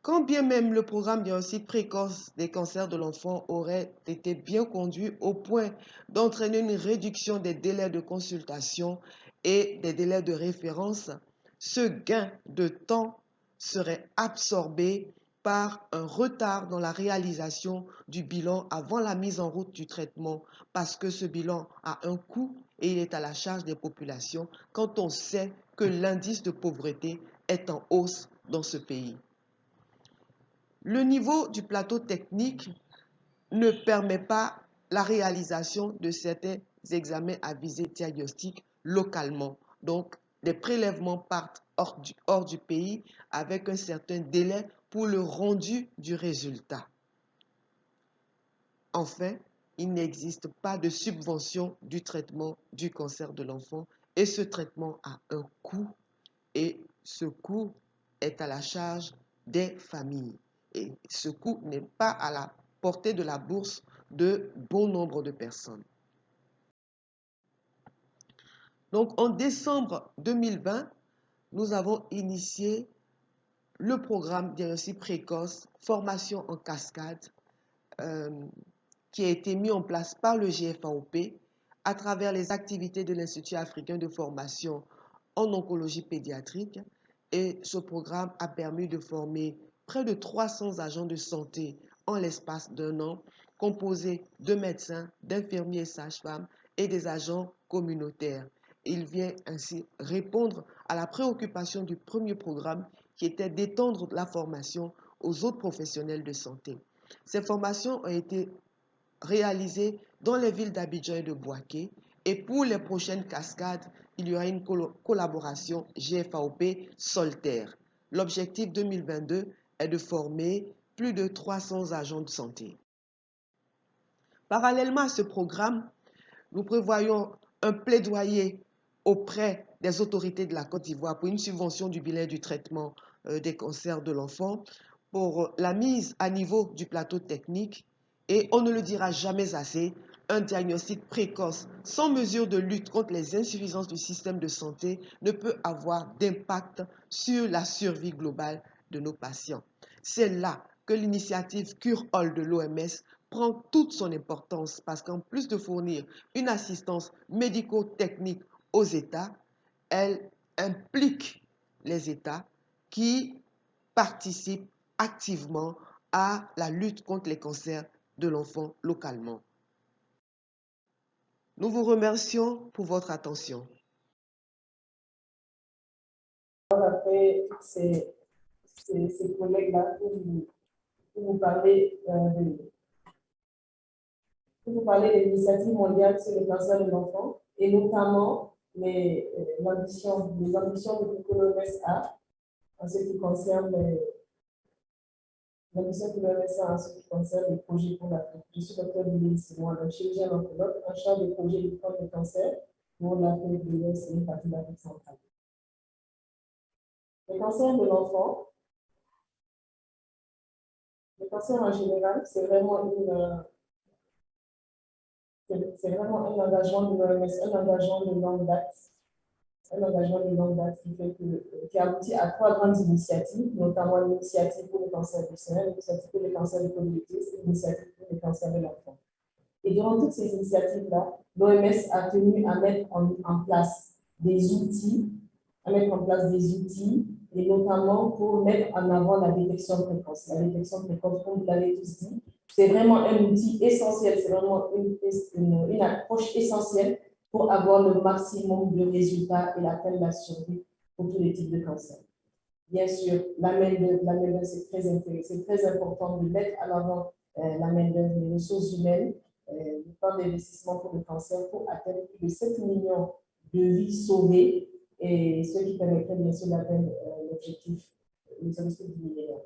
quand bien même le programme diagnostic précoce des cancers de l'enfant aurait été bien conduit au point d'entraîner une réduction des délais de consultation et des délais de référence, ce gain de temps serait absorbé par un retard dans la réalisation du bilan avant la mise en route du traitement, parce que ce bilan a un coût et il est à la charge des populations quand on sait que l'indice de pauvreté est en hausse dans ce pays. Le niveau du plateau technique ne permet pas la réalisation de certains examens à visée diagnostique localement. Donc, des prélèvements partent hors du pays avec un certain délai pour le rendu du résultat. Enfin, il n'existe pas de subvention du traitement du cancer de l'enfant et ce traitement a un coût et ce coût est à la charge des familles. Et ce coût n'est pas à la portée de la bourse de bon nombre de personnes. Donc, en décembre 2020, nous avons initié le programme diagnostic précoce, formation en cascade, qui a été mis en place par le GFAOP à travers les activités de l'Institut africain de formation en oncologie pédiatrique. Et ce programme a permis de former près de 300 agents de santé en l'espace d'un an, composés de médecins, d'infirmiers et sages-femmes et des agents communautaires. Il vient ainsi répondre à la préoccupation du premier programme qui était d'étendre la formation aux autres professionnels de santé. Ces formations ont été réalisées dans les villes d'Abidjan et de Bouaké. Et pour les prochaines cascades, il y aura une collaboration GFAOP-Solter. L'objectif 2022 est de former plus de 300 agents de santé. Parallèlement à ce programme, nous prévoyons un plaidoyer auprès des autorités de la Côte d'Ivoire pour une subvention du bilan du traitement des cancers de l'enfant, pour la mise à niveau du plateau technique et, on ne le dira jamais assez, un diagnostic précoce sans mesure de lutte contre les insuffisances du système de santé ne peut avoir d'impact sur la survie globale de nos patients. C'est là que l'initiative Cure All de l'OMS prend toute son importance parce qu'en plus de fournir une assistance médico-technique aux États, elle implique les États qui participent activement à la lutte contre les cancers de l'enfant localement. Nous vous remercions pour votre attention. Après ces collègues-là pour vous parler des initiatives mondiales sur le cancer de l'enfant et notamment les ambitions que l'OMS a en ce qui concerne les projets pour l'Afrique. Je suis Dr Billy Simon, un chirurgien oncologue en charge des projets de lutte de cancer pour l'Afrique de l'Ouest et une partie de l'Afrique centrale. Le cancer de l'enfant, le cancer en général, c'est vraiment un engagement de l'OMS, un engagement de longue date. Un engagement de longue date qui aboutit à 3 grandes initiatives, notamment l'initiative pour le cancer du sein, l'initiative pour le cancer du col de l'utérus et l'initiative pour le cancer de l'enfant. Et durant toutes ces initiatives-là, l'OMS a tenu à mettre en place des outils, et notamment pour mettre en avant la détection précoce. La détection précoce, comme vous l'avez tous dit, c'est vraiment un outil essentiel, c'est vraiment une approche essentielle pour avoir le maximum de résultats et l'atteinte de la survie pour tous les types de cancers. Bien sûr, la main-d'œuvre, c'est très important de mettre à l'avant la main-d'œuvre, les ressources humaines, le plan d'investissement pour le cancer pour atteindre plus de 7 millions de vies sauvées et ce qui permettrait bien sûr d'atteindre les objectifs du millénaire.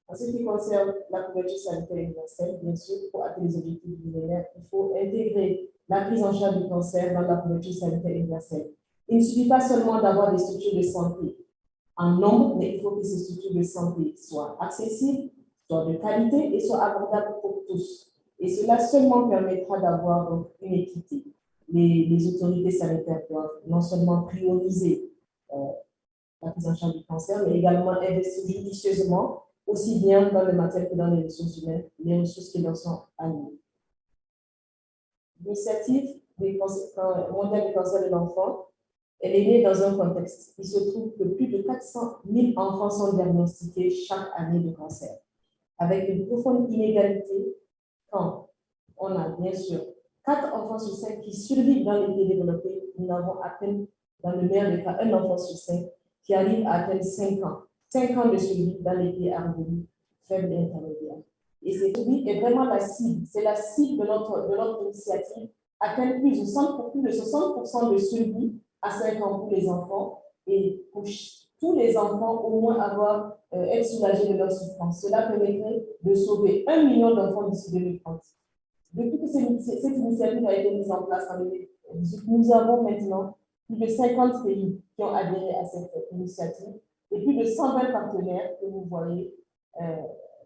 En ce qui concerne la couverture sanitaire universelle, bien sûr, pour atteindre les objectifs du millénaire, il faut intégrer la prise en charge du cancer dans la couverture sanitaire universelle. Il ne suffit pas seulement d'avoir des structures de santé en nombre, mais il faut que ces structures de santé soient accessibles, soient de qualité et soient abordables pour tous. Et cela seulement permettra d'avoir une équité. Les autorités sanitaires doivent non seulement prioriser la prise en charge du cancer, mais également investir judicieusement, aussi bien dans le matériel que dans les ressources humaines, les ressources qui leur sont allouées. L'initiative mondiale du cancer de l'enfant, elle est née dans un contexte. Il se trouve que plus de 400 000 enfants sont diagnostiqués chaque année de cancer, avec une profonde inégalité quand on a bien sûr 4 enfants sur 5 qui survivent dans les pays développés. Nous avons à peine, dans le meilleur des cas, un enfant sur 5 qui arrive à atteindre 5 ans. 5 ans de survie dans les pays à revenus faibles et intermédiaires. Et cette survie est vraiment la cible. C'est la cible de notre initiative, atteindre plus de 60% de survie à 5 ans pour les enfants et pour tous les enfants au moins être soulagés de leur souffrance. Cela permettrait de sauver 1 million d'enfants d'ici 2030. Depuis que cette initiative a été mise en place en 2018, nous avons maintenant plus de 50 pays qui ont adhéré à cette initiative et plus de 120 partenaires que vous voyez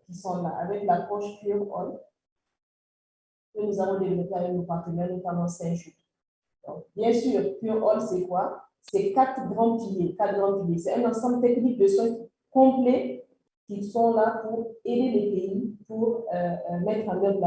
qui sont là avec l'approche Cure All que nous avons développée avec nos partenaires, notamment Saint-Jude. Bien sûr, Cure All, c'est quoi? C'est 4 grands piliers. C'est un ensemble technique de soins complets qui sont là pour aider les pays pour mettre en œuvre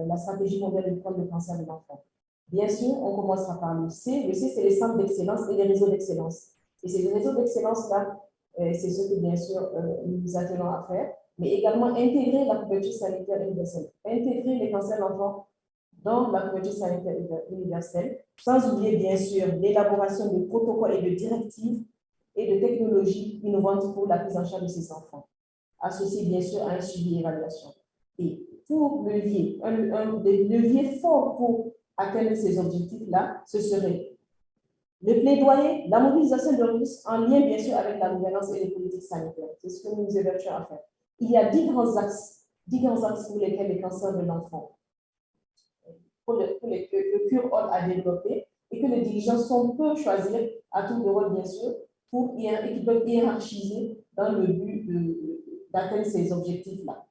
la stratégie mondiale de lutte contre le cancer de l'enfant. Bien sûr, on commencera par le C. Le C, c'est les centres d'excellence et les réseaux d'excellence. Et ces réseaux d'excellence-là, c'est ce que, bien sûr, nous nous attelons à faire, mais également intégrer la couverture sanitaire universelle, intégrer les cancers d'enfants dans la couverture sanitaire universelle, sans oublier, bien sûr, l'élaboration de protocoles et de directives et de technologies innovantes pour la prise en charge de ces enfants, associés, bien sûr, à un suivi et évaluation. Et pour levier, un des leviers forts pour atteindre ces objectifs-là, ce serait le plaidoyer, la mobilisation de ressources en lien, bien sûr, avec la gouvernance et les politiques sanitaires. C'est ce que nous nous évertuons à faire. Il y a 10 grands axes pour lesquels les cancers de l'enfant, que Cure All a développé et que les dirigeants peuvent choisir à tour de rôle, bien sûr, et qui peuvent hiérarchiser dans le but d'atteindre ces objectifs-là.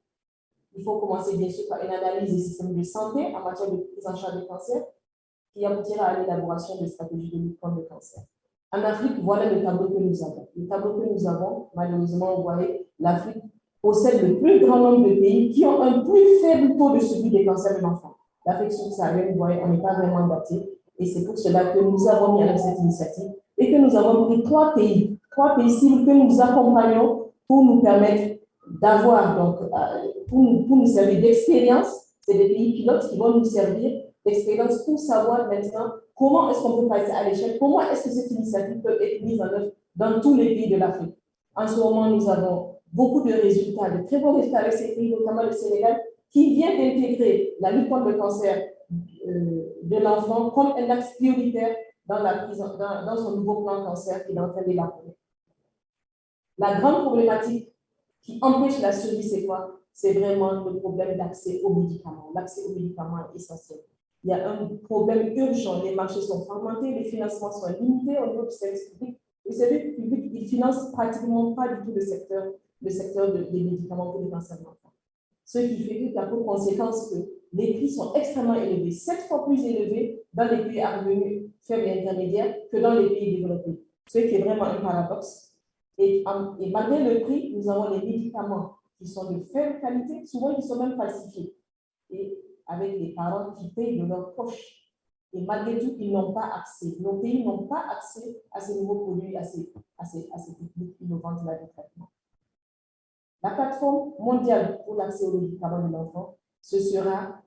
Il faut commencer, bien sûr, par une analyse des systèmes de santé en matière de prise en charge des cancers qui aboutira à l'élaboration de stratégies de lutte contre le cancer. En Afrique, voilà le tableau que nous avons. Le tableau que nous avons, malheureusement, vous voyez, l'Afrique possède le plus grand nombre de pays qui ont un plus faible taux de survie des cancers de l'enfant. L'Afrique subsaharienne, vous voyez, on n'est pas vraiment daté. Et c'est pour cela que nous avons mis avec cette initiative et que nous avons pris 3 pays cibles que nous accompagnons pour nous permettre d'avoir, donc, pour nous servir d'expérience. C'est des pays pilotes qui vont nous servir d'expérience pour savoir maintenant comment est-ce qu'on peut passer à l'échelle, comment est-ce que cette initiative peut être mise en œuvre dans tous les pays de l'Afrique. En ce moment, nous avons beaucoup de résultats, de très bons résultats avec ces pays, notamment le Sénégal, qui vient d'intégrer la lutte contre le cancer de l'enfant comme un axe prioritaire dans son nouveau plan cancer qui est en train d'élaborer. La grande problématique qui empêche la survie, c'est quoi? C'est vraiment le problème d'accès aux médicaments. L'accès aux médicaments est essentiel. Il y a un problème urgent. Les marchés sont fragmentés, les financements sont limités au niveau du service public. Le service public, il ne finance pratiquement pas du tout le secteur des médicaments pour les cancers de l'enfant. Ce qui fait qu'il y a pour conséquence que les prix sont extrêmement élevés, 7 fois plus élevés dans les pays à revenus faibles et intermédiaires que dans les pays développés. Ce qui est vraiment un paradoxe. Et malgré le prix, nous avons les médicaments qui sont de faible qualité, souvent qui sont même falsifiés, et avec les parents qui payent de leur poche. Et malgré tout, ils n'ont pas accès. Nos pays n'ont pas accès à ces nouveaux produits, à ces techniques innovantes de traitement. La plateforme mondiale pour l'accès aux médicaments de l'enfant, ce sera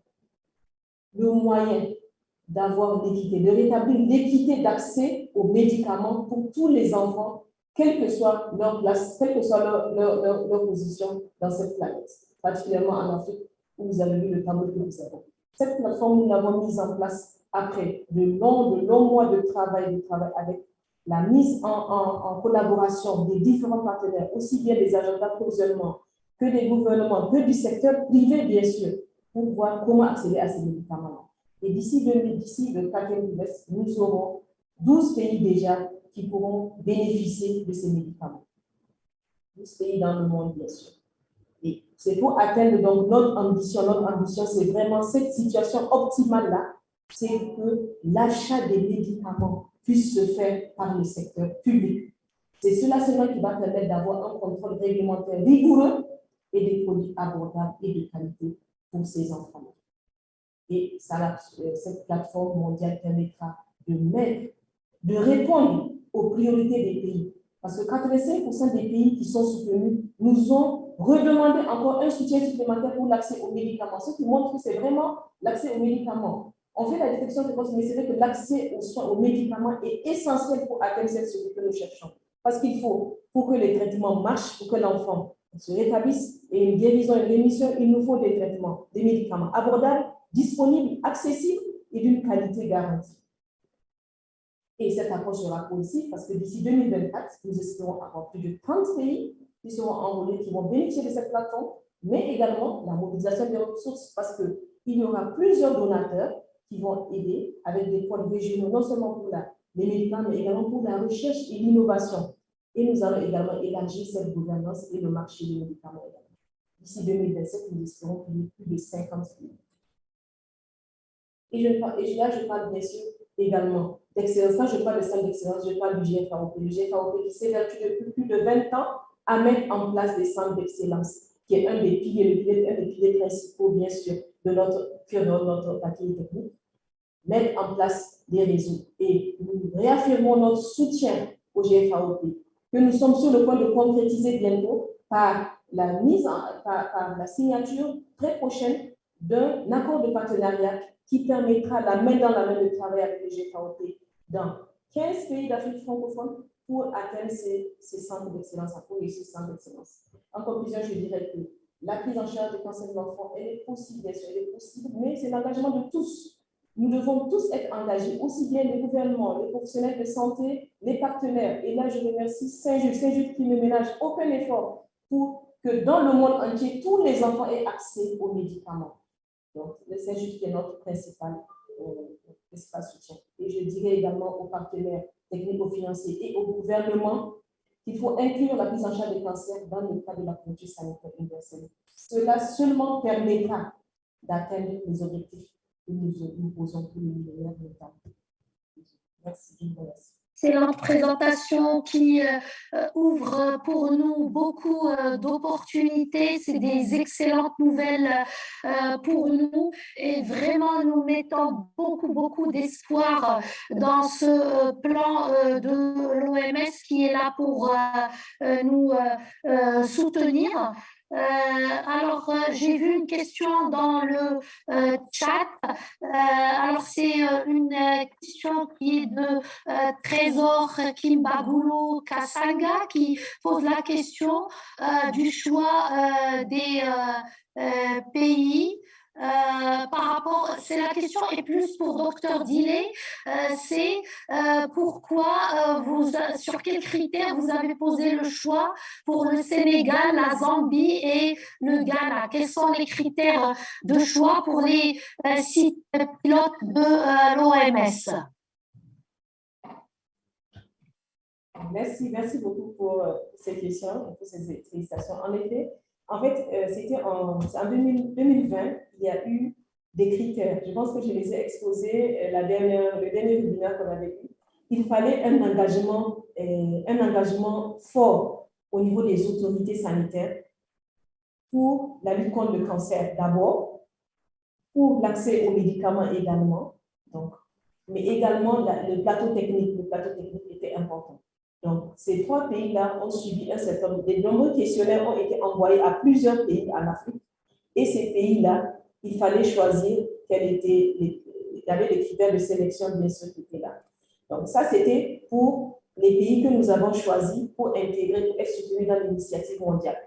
le moyen d'avoir l'équité, de rétablir l'équité d'accès aux médicaments pour tous les enfants, quelle que soit leur place, quelle que soit leur position dans cette planète, particulièrement en Afrique, où vous avez vu le tableau que nous avons. Cette plateforme, nous l'avons mise en place après de longs mois de travail avec la mise en collaboration des différents partenaires, aussi bien des agences d'approvisionnement que des gouvernements, que du secteur privé, bien sûr, pour voir comment accéder à ces médicaments. Et d'ici le 4e trimestre, nous aurons 12 pays déjà qui pourront bénéficier de ces médicaments. 12 pays dans le monde, bien sûr. Et c'est pour atteindre donc notre ambition. Notre ambition, c'est vraiment cette situation optimale-là, c'est que l'achat des médicaments puisse se faire par le secteur public. C'est cela seulement qui va permettre d'avoir un contrôle réglementaire rigoureux et des produits abordables et de qualité pour ces enfants. Et ça, cette plateforme mondiale permettra de répondre aux priorités des pays. Parce que 85% des pays qui sont soutenus nous ont redemandé encore un soutien supplémentaire pour l'accès aux médicaments. Ce qui montre que c'est vraiment l'accès aux médicaments. On fait la détection précoce, mais c'est vrai que l'accès aux soins, aux médicaments est essentiel pour atteindre cette société que nous cherchons. Parce qu'il faut, pour que les traitements marchent, pour que l'enfant se rétablisse et une guérison, une rémission, il nous faut des traitements, des médicaments abordables, disponibles, accessibles et d'une qualité garantie. Et cette approche sera possible parce que d'ici 2024, nous espérons avoir plus de 30 pays qui seront enrôlés, qui vont bénéficier de cette plateforme, mais également la mobilisation des ressources parce qu'il y aura plusieurs donateurs qui vont aider avec des points régionaux, non seulement pour les médicaments, mais également pour la recherche et l'innovation. Et nous allons également élargir cette gouvernance et le marché des médicaments. D'ici 2027, nous espérons qu'il y ait plus de 50 pays. Et là, je parle bien sûr également d'excellence. Quand je parle de centre d'excellence, je parle du GFAOP. Le GFAOP qui s'évertue depuis plus de 20 ans à mettre en place des centres d'excellence, qui est un des piliers principaux, bien sûr, de notre paquet technique. Mettre en place des réseaux. Et nous réaffirmons notre soutien au GFAOP, que nous sommes sur le point de concrétiser bientôt par la signature très prochaine d'un accord de partenariat qui permettra la main dans la main de travail avec le GFAOP dans 15 pays d'Afrique francophone pour atteindre ces centres d'excellence, pour ces centres d'excellence. En conclusion, je dirais que la prise en charge des cancers de l'enfant, elle est possible, bien sûr, elle est possible, mais c'est l'engagement de tous. Nous devons tous être engagés, aussi bien les gouvernements, les professionnels de santé, les partenaires. Et là, je remercie Saint-Just qui ne ménage aucun effort pour que dans le monde entier, tous les enfants aient accès aux médicaments. Donc, le Saint-Just est notre principal soutien. Et je dirais également aux partenaires technico-financiers et au gouvernement qu'il faut inclure la prise en charge des cancers dans le cadre de la couverture sanitaire universelle. Cela seulement permettra d'atteindre les objectifs que nous posons pour les millénaires de temps. Merci. Excellente présentation qui ouvre pour nous beaucoup d'opportunités. C'est des excellentes nouvelles pour nous et vraiment nous mettons beaucoup d'espoir dans ce plan de l'OMS qui est là pour nous soutenir. Alors, j'ai vu une question dans le chat. Alors, c'est une question qui est de Trésor Kimbagulu Kasanga qui pose la question du choix des pays. Par rapport, c'est la question est plus pour Dr Dillet, c'est pourquoi sur quels critères vous avez posé le choix pour le Sénégal, la Zambie et le Ghana? Quels sont les critères de choix pour les sites pilotes de l'OMS? Merci beaucoup pour ces questions, pour ces félicitations. En effet, en fait, c'était en 2020, il y a eu des critères. Je pense que je les ai exposés le dernier webinaire qu'on avait eu. Il fallait un engagement fort au niveau des autorités sanitaires pour la lutte contre le cancer d'abord, pour l'accès aux médicaments également, donc, mais également le plateau technique était important. Donc, ces trois pays-là ont suivi un certain nombre, de nombreux questionnaires ont été envoyés à plusieurs pays en Afrique, et ces pays-là, il fallait choisir il y avait des critères de sélection bien sûr qui étaient là. Donc, ça, c'était pour les pays que nous avons choisis pour intégrer, pour être soutenus dans l'initiative mondiale.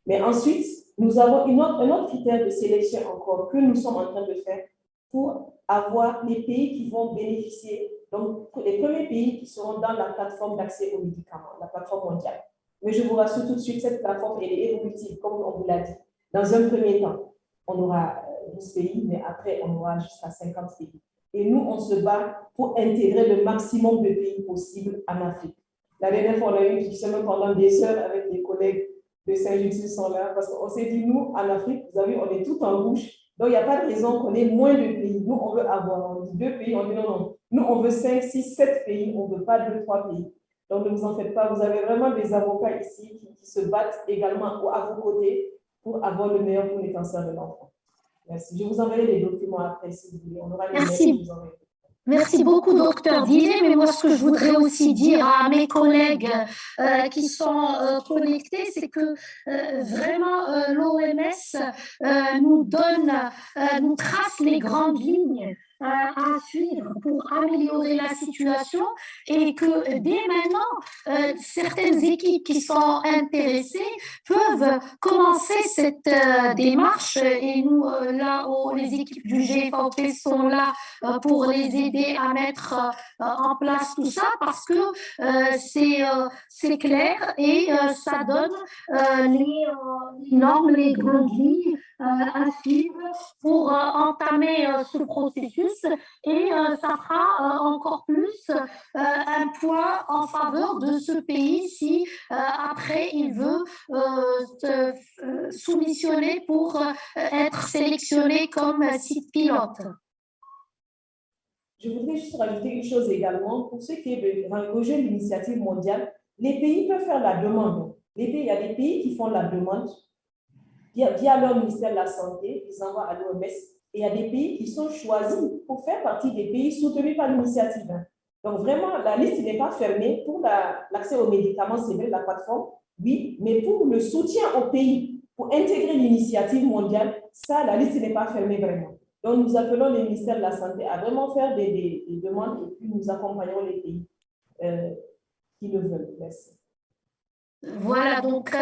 Mais ensuite, nous avons un autre critère de sélection encore que nous sommes en train de faire pour avoir les pays qui vont bénéficier, donc les premiers pays qui seront dans la plateforme d'accès aux médicaments, la plateforme mondiale. Mais je vous rassure tout de suite, cette plateforme, elle est évolutive, comme on vous l'a dit. Dans un premier temps, on aura 12 pays, mais après, on aura jusqu'à 50 pays. Et nous, on se bat pour intégrer le maximum de pays possible en Afrique. La dernière fois, on a eu une discussion pendant des heures avec des collègues de Saint-Just qui sont là, parce qu'on s'est dit, nous, en Afrique, vous savez, on est tout en rouge. Donc, il n'y a pas de raison qu'on ait moins de pays. Nous, on veut avoir, on dit 2 pays, on dit non, non. Nous, on veut 5, 6, 7 pays, on ne veut pas 2, 3 pays. Donc, ne vous en faites pas, vous avez vraiment des avocats ici qui se battent également à vos côtés pour avoir le meilleur pour les cancers de l'enfant. Merci. Je vous enverrai les documents après, si vous voulez. On aura les Merci. Merci beaucoup, docteur Dillet. Mais moi, ce que je voudrais aussi dire à mes collègues qui sont connectés, c'est que vraiment l'OMS nous trace les grandes lignes à suivre pour améliorer la situation et que dès maintenant, certaines équipes qui sont intéressées peuvent commencer cette démarche et nous, là où les équipes du GFAOP sont là pour les aider à mettre en place tout ça parce que c'est clair et ça donne les normes, les grandes lignes à suivre pour entamer ce processus et ça fera encore plus un poids en faveur de ce pays si après il veut soumissionner pour être sélectionné comme site pilote. Je voudrais juste rajouter une chose également. Pour ce qui est de rejoindre l'initiative mondiale, les pays peuvent faire la demande. Il y a des pays qui font la demande via leur ministère de la Santé, ils envoient à l'OMS, et il y a des pays qui sont choisis pour faire partie des pays soutenus par l'initiative. Donc vraiment, la liste n'est pas fermée. Pour l'accès aux médicaments, c'est vrai, la plateforme, oui, mais pour le soutien aux pays, pour intégrer l'initiative mondiale, ça, la liste n'est pas fermée vraiment. Donc, nous appelons le ministère de la Santé à vraiment faire des demandes et puis nous accompagnons les pays qui le veulent. Merci. Voilà, donc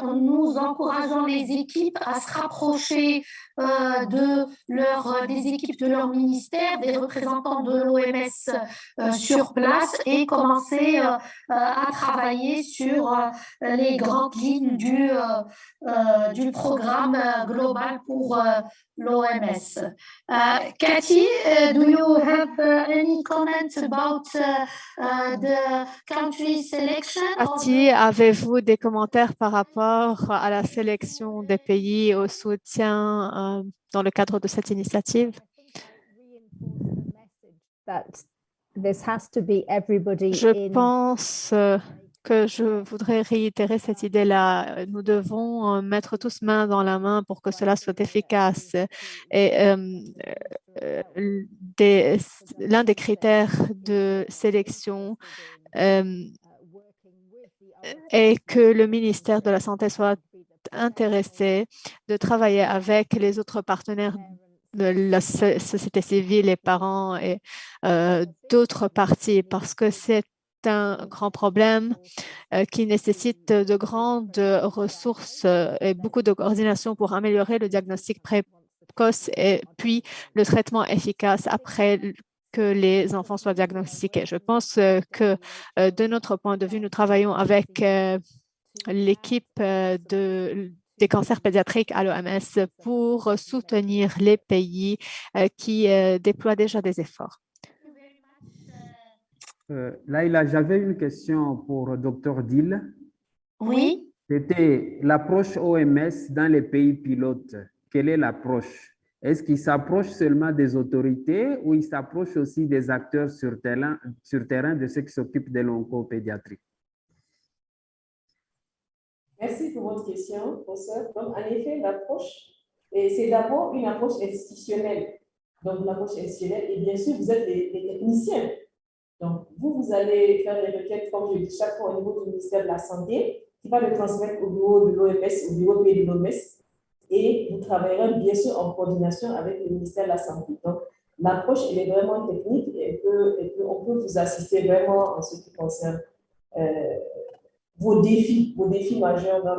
nous encourageons les équipes à se rapprocher des équipes de leur ministère, des représentants de l'OMS sur place et commencer à travailler sur les grandes lignes du programme global pour l'OMS. Cathy, do you have any comment about the country selection? Cathy, avez-vous des commentaires par rapport à la sélection des pays au soutien dans le cadre de cette initiative? Je pense que je voudrais réitérer cette idée-là. Nous devons mettre tous main dans la main pour que cela soit efficace. Et l'un des critères de sélection et que le ministère de la Santé soit intéressé de travailler avec les autres partenaires de la société civile, les parents et d'autres parties, parce que c'est un grand problème qui nécessite de grandes ressources et beaucoup de coordination pour améliorer le diagnostic précoce et puis le traitement efficace après que les enfants soient diagnostiqués. Je pense que de notre point de vue, nous travaillons avec l'équipe des cancers pédiatriques à l'OMS pour soutenir les pays qui déploient déjà des efforts. Laïla, j'avais une question pour Dr Dillet. Oui. C'était l'approche OMS dans les pays pilotes. Quelle est l'approche? Est-ce qu'il s'approche seulement des autorités ou il s'approche aussi des acteurs sur terrain de ceux qui s'occupent de l'oncopédiatrie? Merci pour votre question, professeur. Donc, en effet, l'approche, c'est d'abord une approche institutionnelle. Donc, l'approche institutionnelle, et bien sûr, vous êtes des techniciens. Donc, vous allez faire des requêtes, comme je dis chaque fois, au niveau du ministère de la Santé, qui va le transmettre au bureau de l'OMS, au bureau de l'OMS, et vous travaillerez bien sûr en coordination avec le ministère de la Santé. Donc, l'approche, elle est vraiment technique et on peut vous assister vraiment en ce qui concerne vos défis majeurs dans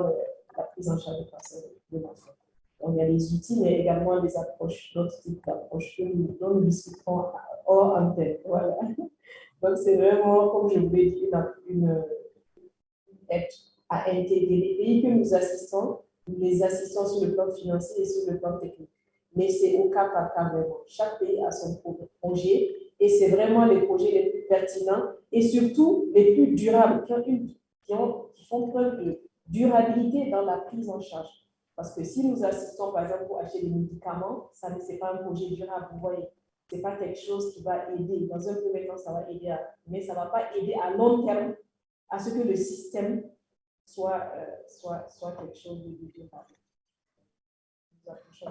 la prise en charge du cancer de l'enfant. Donc, il y a les outils, mais également les approches, d'autres types d'approches dont nous discuterons hors antenne. Voilà. Donc, c'est vraiment, comme je vous l'ai dit, une aide à intégrer les pays que nous assistons, nous les assistons sur le plan financier et sur le plan technique. Mais c'est au cas par cas vraiment. Chaque pays a son projet et c'est vraiment les projets les plus pertinents et surtout les plus durables, qui font preuve de durabilité dans la prise en charge. Parce que si nous assistons, par exemple, pour acheter des médicaments, ça ne c'est pas un projet durable, vous voyez. Ce n'est pas quelque chose qui va aider. Dans un premier temps, ça va aider, mais ça ne va pas aider à long terme à ce que le système soit quelque chose de durable.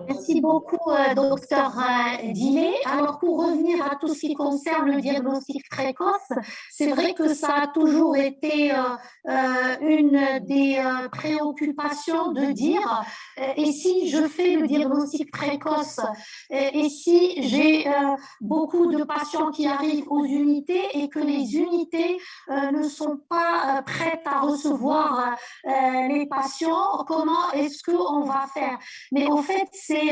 Merci beaucoup, docteur Dillet. Alors, pour revenir à tout ce qui concerne le diagnostic précoce, c'est vrai que ça a toujours été une des préoccupations de dire et si je fais le diagnostic précoce et si j'ai beaucoup de patients qui arrivent aux unités et que les unités ne sont pas prêtes à recevoir les patients, comment est-ce qu'on va faire? Mais au fait, c'est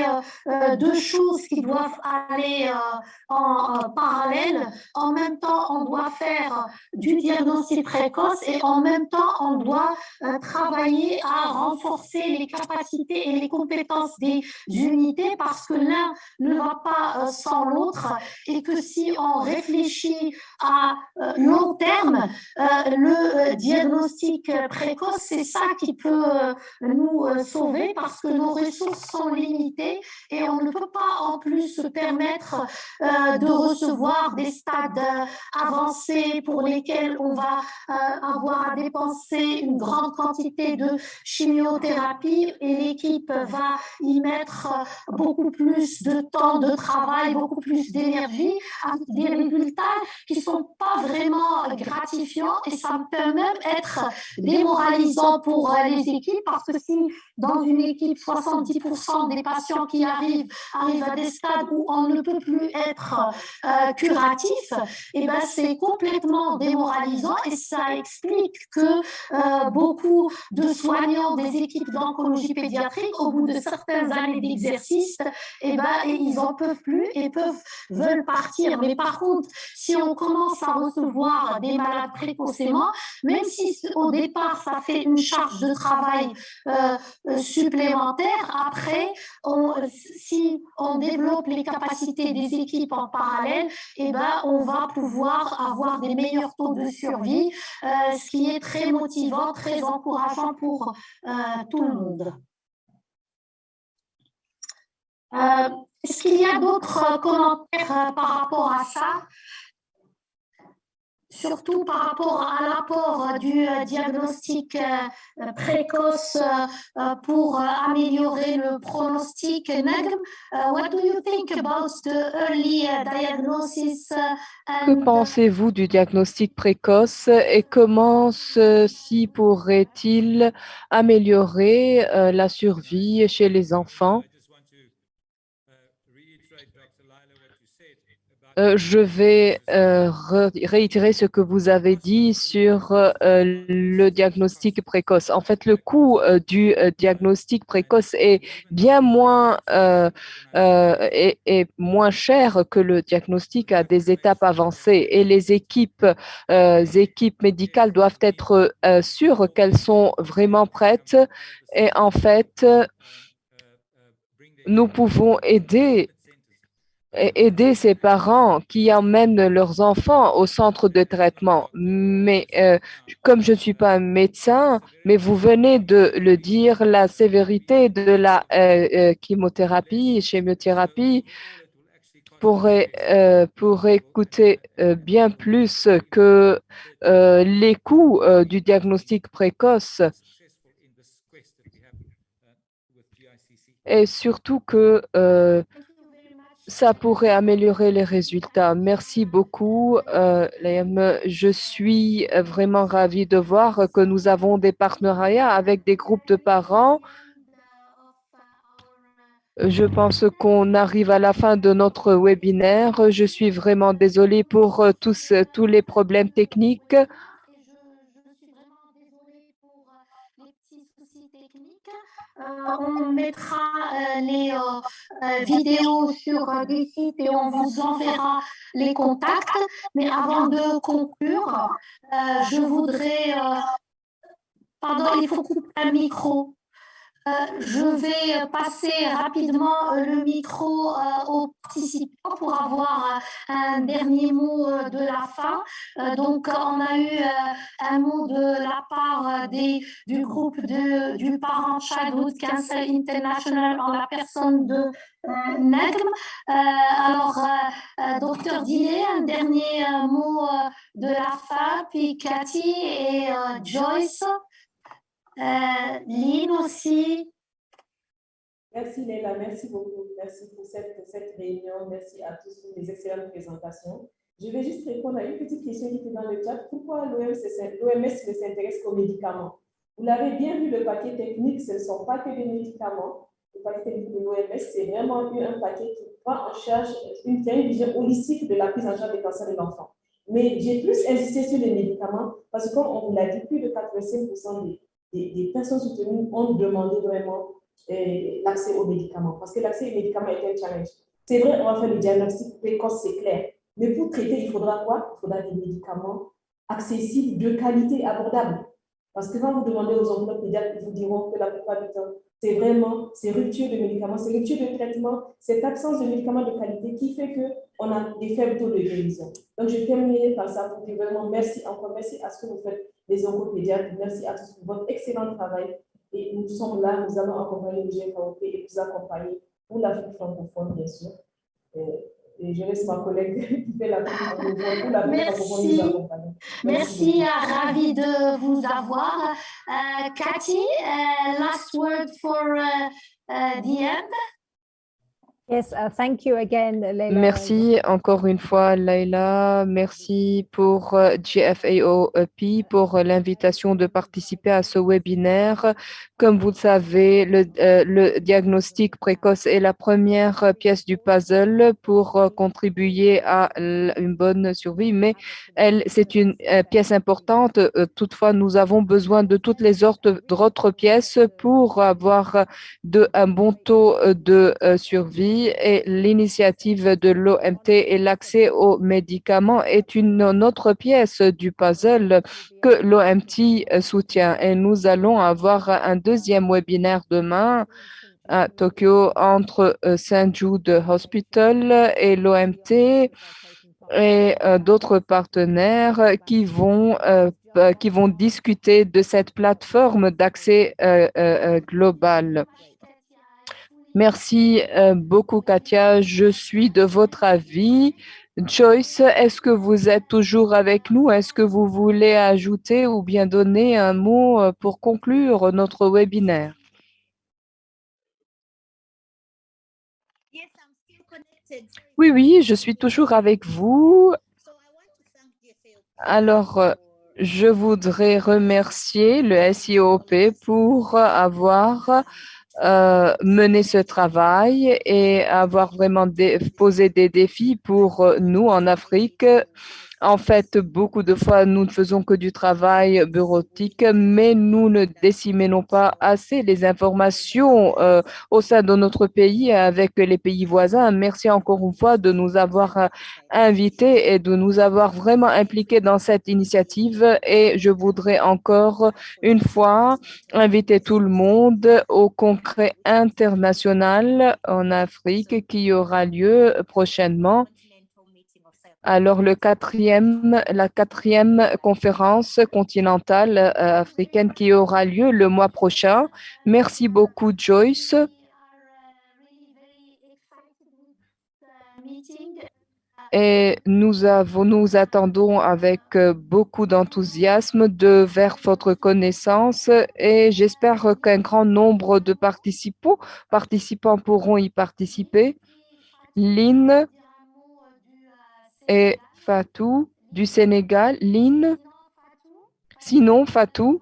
deux choses qui doivent aller en parallèle. En même temps, on doit faire du diagnostic précoce et en même temps, on doit travailler à renforcer les capacités et les compétences des unités parce que l'un ne va pas sans l'autre et que si on réfléchit à long terme, le diagnostic précoce, c'est ça qui peut nous sauver parce que nos ressources sont limitées et on ne peut pas en plus se permettre de recevoir des stades avancés pour lesquels on va avoir à dépenser une grande quantité de chimiothérapie et l'équipe va y mettre beaucoup plus de temps de travail, beaucoup plus d'énergie, avec des résultats qui ne sont pas vraiment gratifiants et ça peut même être démoralisant pour les équipes parce que si dans une équipe, 70% des patients qui arrivent à des stades où on ne peut plus être curatif, et ben c'est complètement démoralisant et ça explique que beaucoup de soignants des équipes d'oncologie pédiatrique, au bout de certaines années d'exercice, et ben ils n'en peuvent plus et veulent partir. Mais par contre, si on commence à recevoir des malades précocement, même si au départ ça fait une charge de travail supplémentaire, après, si on développe les capacités des équipes en parallèle, et ben, on va pouvoir avoir des meilleurs taux de survie, ce qui est très motivant, très encourageant pour tout le monde. Est-ce qu'il y a d'autres commentaires par rapport à ça? Surtout par rapport à l'apport du diagnostic précoce pour améliorer le pronostic. Nagm, what do you think about the early diagnosis? Que pensez-vous du diagnostic précoce et comment ceci pourrait-il améliorer la survie chez les enfants? Je vais réitérer ce que vous avez dit sur le diagnostic précoce. En fait, le coût du diagnostic précoce est bien moins, est moins cher que le diagnostic à des étapes avancées. Et les équipes médicales doivent être sûres qu'elles sont vraiment prêtes. Et en fait, nous pouvons aider ces parents qui emmènent leurs enfants au centre de traitement. Mais comme je ne suis pas un médecin, mais vous venez de le dire, la sévérité de la chimiothérapie pourrait coûter bien plus que les coûts du diagnostic précoce. et surtout que ça pourrait améliorer les résultats. Merci beaucoup, Liam. Je suis vraiment ravie de voir que nous avons des partenariats avec des groupes de parents. Je pense qu'on arrive à la fin de notre webinaire. Je suis vraiment désolée pour tous les problèmes techniques. On mettra les vidéos sur des sites et on vous enverra les contacts. Mais avant de conclure, je voudrais... pardon, il faut couper un micro. Je vais passer rapidement le micro aux participants pour avoir un dernier mot de la fin. Donc, on a eu un mot de la part du groupe du Parent Childhood Cancer International en la personne de Negm. Alors, docteur Dillet, un dernier mot de la fin, puis Cathy et Joyce. Lynn aussi. Merci Leila, merci beaucoup. Merci pour cette réunion. Merci à tous pour les excellentes présentations. Je vais juste répondre à une petite question qui était dans le chat. Pourquoi l'OMS s'intéresse qu'aux médicaments? Vous l'avez bien vu, le paquet technique, ce ne sont pas que des médicaments. Le paquet technique de l'OMS, c'est vraiment un paquet qui prend en charge une vision holistique de la prise en charge des cancers de l'enfant. Mais j'ai plus insisté sur les médicaments parce que, comme on vous l'a dit, plus de 85% des personnes soutenues ont demandé vraiment l'accès aux médicaments, parce que l'accès aux médicaments est un challenge. C'est vrai, on va faire le diagnostic précoce, c'est clair, mais pour traiter, il faudra quoi? Il faudra des médicaments accessibles, de qualité, abordables. Parce que quand vous demandez aux oncologues pédiatres, ils vous diront que la plupart du temps, c'est vraiment ces ruptures de médicaments, ces ruptures de traitement, cette absence de médicaments de qualité qui fait qu'on a des faibles taux de guérison. Donc, je terminerai par ça pour dire vraiment merci encore, merci à ce que vous faites, les oncopédiatres, merci à tous pour votre excellent travail. Et nous sommes là, nous allons accompagner le GFAOP et vous accompagner pour l'Afrique francophone, bien sûr. Et je laisse ma collègue qui fait la pour l'Afrique francophone nous accompagner. Merci, ravi de vous avoir. Cathy, last word for the end. Yes, thank you again, Leila. Merci encore une fois, Leila. Merci pour GFAOP pour l'invitation de participer à ce webinaire. Comme vous le savez, le diagnostic précoce est la première pièce du puzzle pour contribuer à une bonne survie, mais c'est une pièce importante. Toutefois, nous avons besoin de toutes les autres pièces pour avoir un bon taux de survie, et l'initiative de l'OMT et l'accès aux médicaments est une autre pièce du puzzle que l'OMT soutient. Et nous allons avoir un deuxième webinaire demain à Tokyo entre St. Jude Hospital et l'OMT et d'autres partenaires qui vont discuter de cette plateforme d'accès global. Merci beaucoup, Katia. Je suis de votre avis. Joyce, est-ce que vous êtes toujours avec nous? Est-ce que vous voulez ajouter ou bien donner un mot pour conclure notre webinaire? Oui, je suis toujours avec vous. Alors, je voudrais remercier le SIOP pour avoir mener ce travail et avoir vraiment posé des défis pour nous en Afrique. En fait, beaucoup de fois, nous ne faisons que du travail bureautique, mais nous ne disséminons pas assez les informations au sein de notre pays avec les pays voisins. Merci encore une fois de nous avoir invités et de nous avoir vraiment impliqués dans cette initiative. Et je voudrais encore une fois inviter tout le monde au congrès international en Afrique qui aura lieu prochainement. Alors, la quatrième conférence continentale africaine qui aura lieu le mois prochain. Merci beaucoup, Joyce. Et nous attendons avec beaucoup d'enthousiasme vers votre connaissance et j'espère qu'un grand nombre de participants pourront y participer. Lynn et Fatou du Sénégal. Lynn, sinon Fatou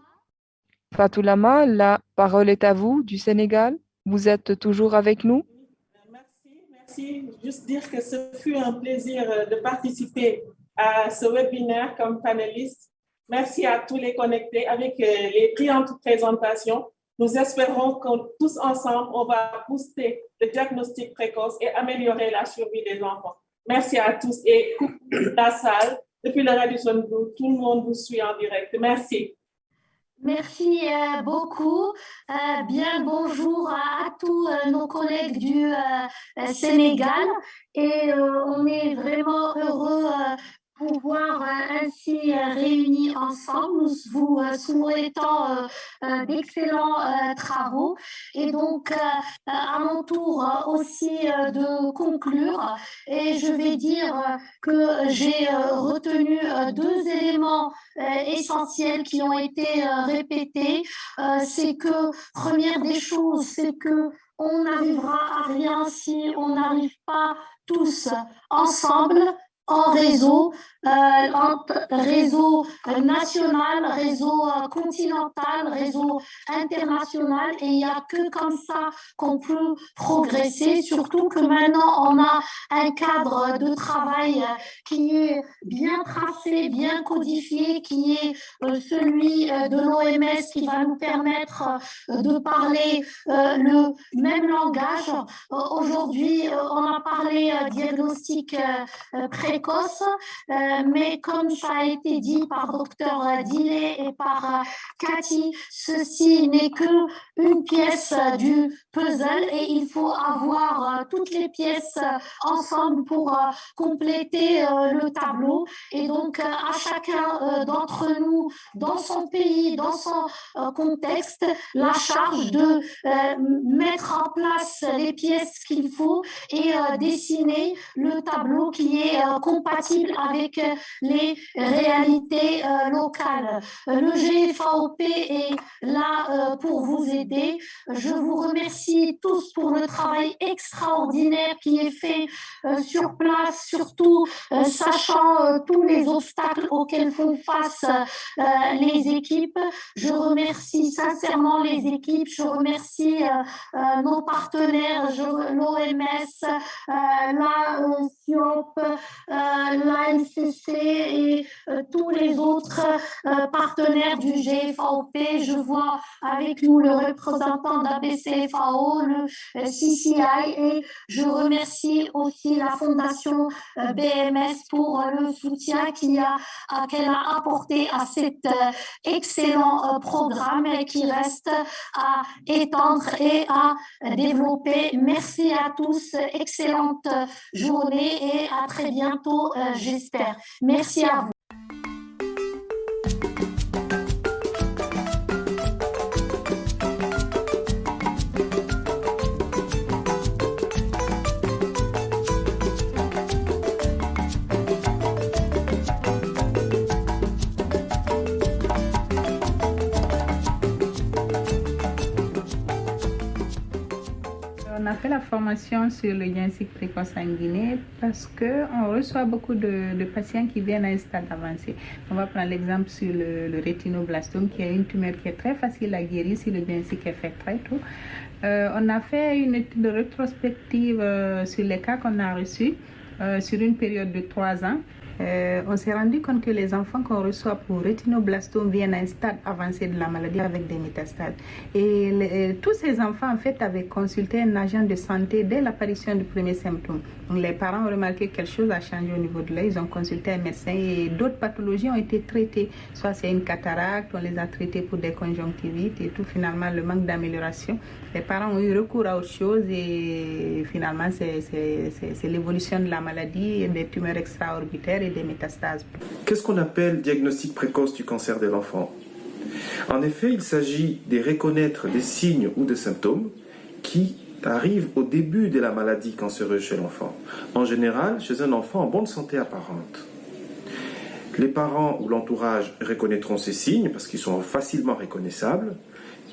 Lama, la parole est à vous du Sénégal. Vous êtes toujours avec nous? Merci. Juste dire que ce fut un plaisir de participer à ce webinaire comme panéliste. Merci à tous les connectés avec les brillantes présentations. Nous espérons que tous ensemble, on va booster le diagnostic précoce et améliorer la survie des enfants. Merci à tous et la salle, depuis le Radisson Blu, tout le monde vous suit en direct. Merci. Merci beaucoup. Bien bonjour à tous nos collègues du Sénégal et on est vraiment heureux pouvoir ainsi réunis ensemble. Nous vous souhaitons d'excellents travaux et donc à mon tour aussi de conclure et je vais dire que j'ai retenu deux éléments essentiels qui ont été répétés. C'est que première des choses, c'est que on n'arrivera à rien si on n'arrive pas tous ensemble en réseau, réseau national, réseau continental, réseau international et il n'y a que comme ça qu'on peut progresser, surtout que maintenant on a un cadre de travail qui est bien tracé, bien codifié, qui est celui de l'OMS qui va nous permettre de parler le même langage. Aujourd'hui, on a parlé diagnostic précoce, mais comme ça a été dit par Dr Dillet et par Cathy, ceci n'est que une pièce du puzzle et il faut avoir toutes les pièces ensemble pour compléter le tableau et donc à chacun d'entre nous, dans son pays, dans son contexte, la charge de mettre en place les pièces qu'il faut et dessiner le tableau qui est compatible avec les réalités locales. Le GFAOP est là pour vous aider. Je vous remercie tous pour le travail extraordinaire qui est fait sur place, surtout sachant tous les obstacles auxquels font face les équipes. Je remercie sincèrement les équipes, je remercie nos partenaires, l'OMS, la SIOP, l'ANCC et tous les autres partenaires du GFAOP. Je vois avec nous le représentant d'ABCFAO, le CCI et je remercie aussi la Fondation BMS pour le soutien qu'elle a apporté à cet excellent programme et qui reste à étendre et à développer. Merci à tous, excellente journée et à très bientôt, j'espère. Merci à vous. On a fait la formation sur le diagnostic précoce en Guinée parce qu'on reçoit beaucoup de patients qui viennent à un stade avancé. On va prendre l'exemple sur le rétinoblastome qui est une tumeur qui est très facile à guérir si le diagnostic est fait très tôt. On a fait une étude rétrospective sur les cas qu'on a reçus sur une période de 3 ans. On s'est rendu compte que les enfants qu'on reçoit pour rétinoblastome viennent à un stade avancé de la maladie avec des métastases. Et tous ces enfants, en fait, avaient consulté un agent de santé dès l'apparition du premier symptôme. Donc, les parents ont remarqué que quelque chose a changé au niveau de l'œil. Ils ont consulté un médecin et d'autres pathologies ont été traitées. Soit c'est une cataracte, on les a traités pour des conjonctivites et tout. Finalement, le manque d'amélioration. Les parents ont eu recours à autre chose et finalement, c'est l'évolution de la maladie et des tumeurs extraorbitaires et des métastases. Qu'est-ce qu'on appelle diagnostic précoce du cancer de l'enfant? En effet, il s'agit de reconnaître des signes ou des symptômes qui arrive au début de la maladie cancéreuse chez l'enfant, en général chez un enfant en bonne santé apparente. Les parents ou l'entourage reconnaîtront ces signes parce qu'ils sont facilement reconnaissables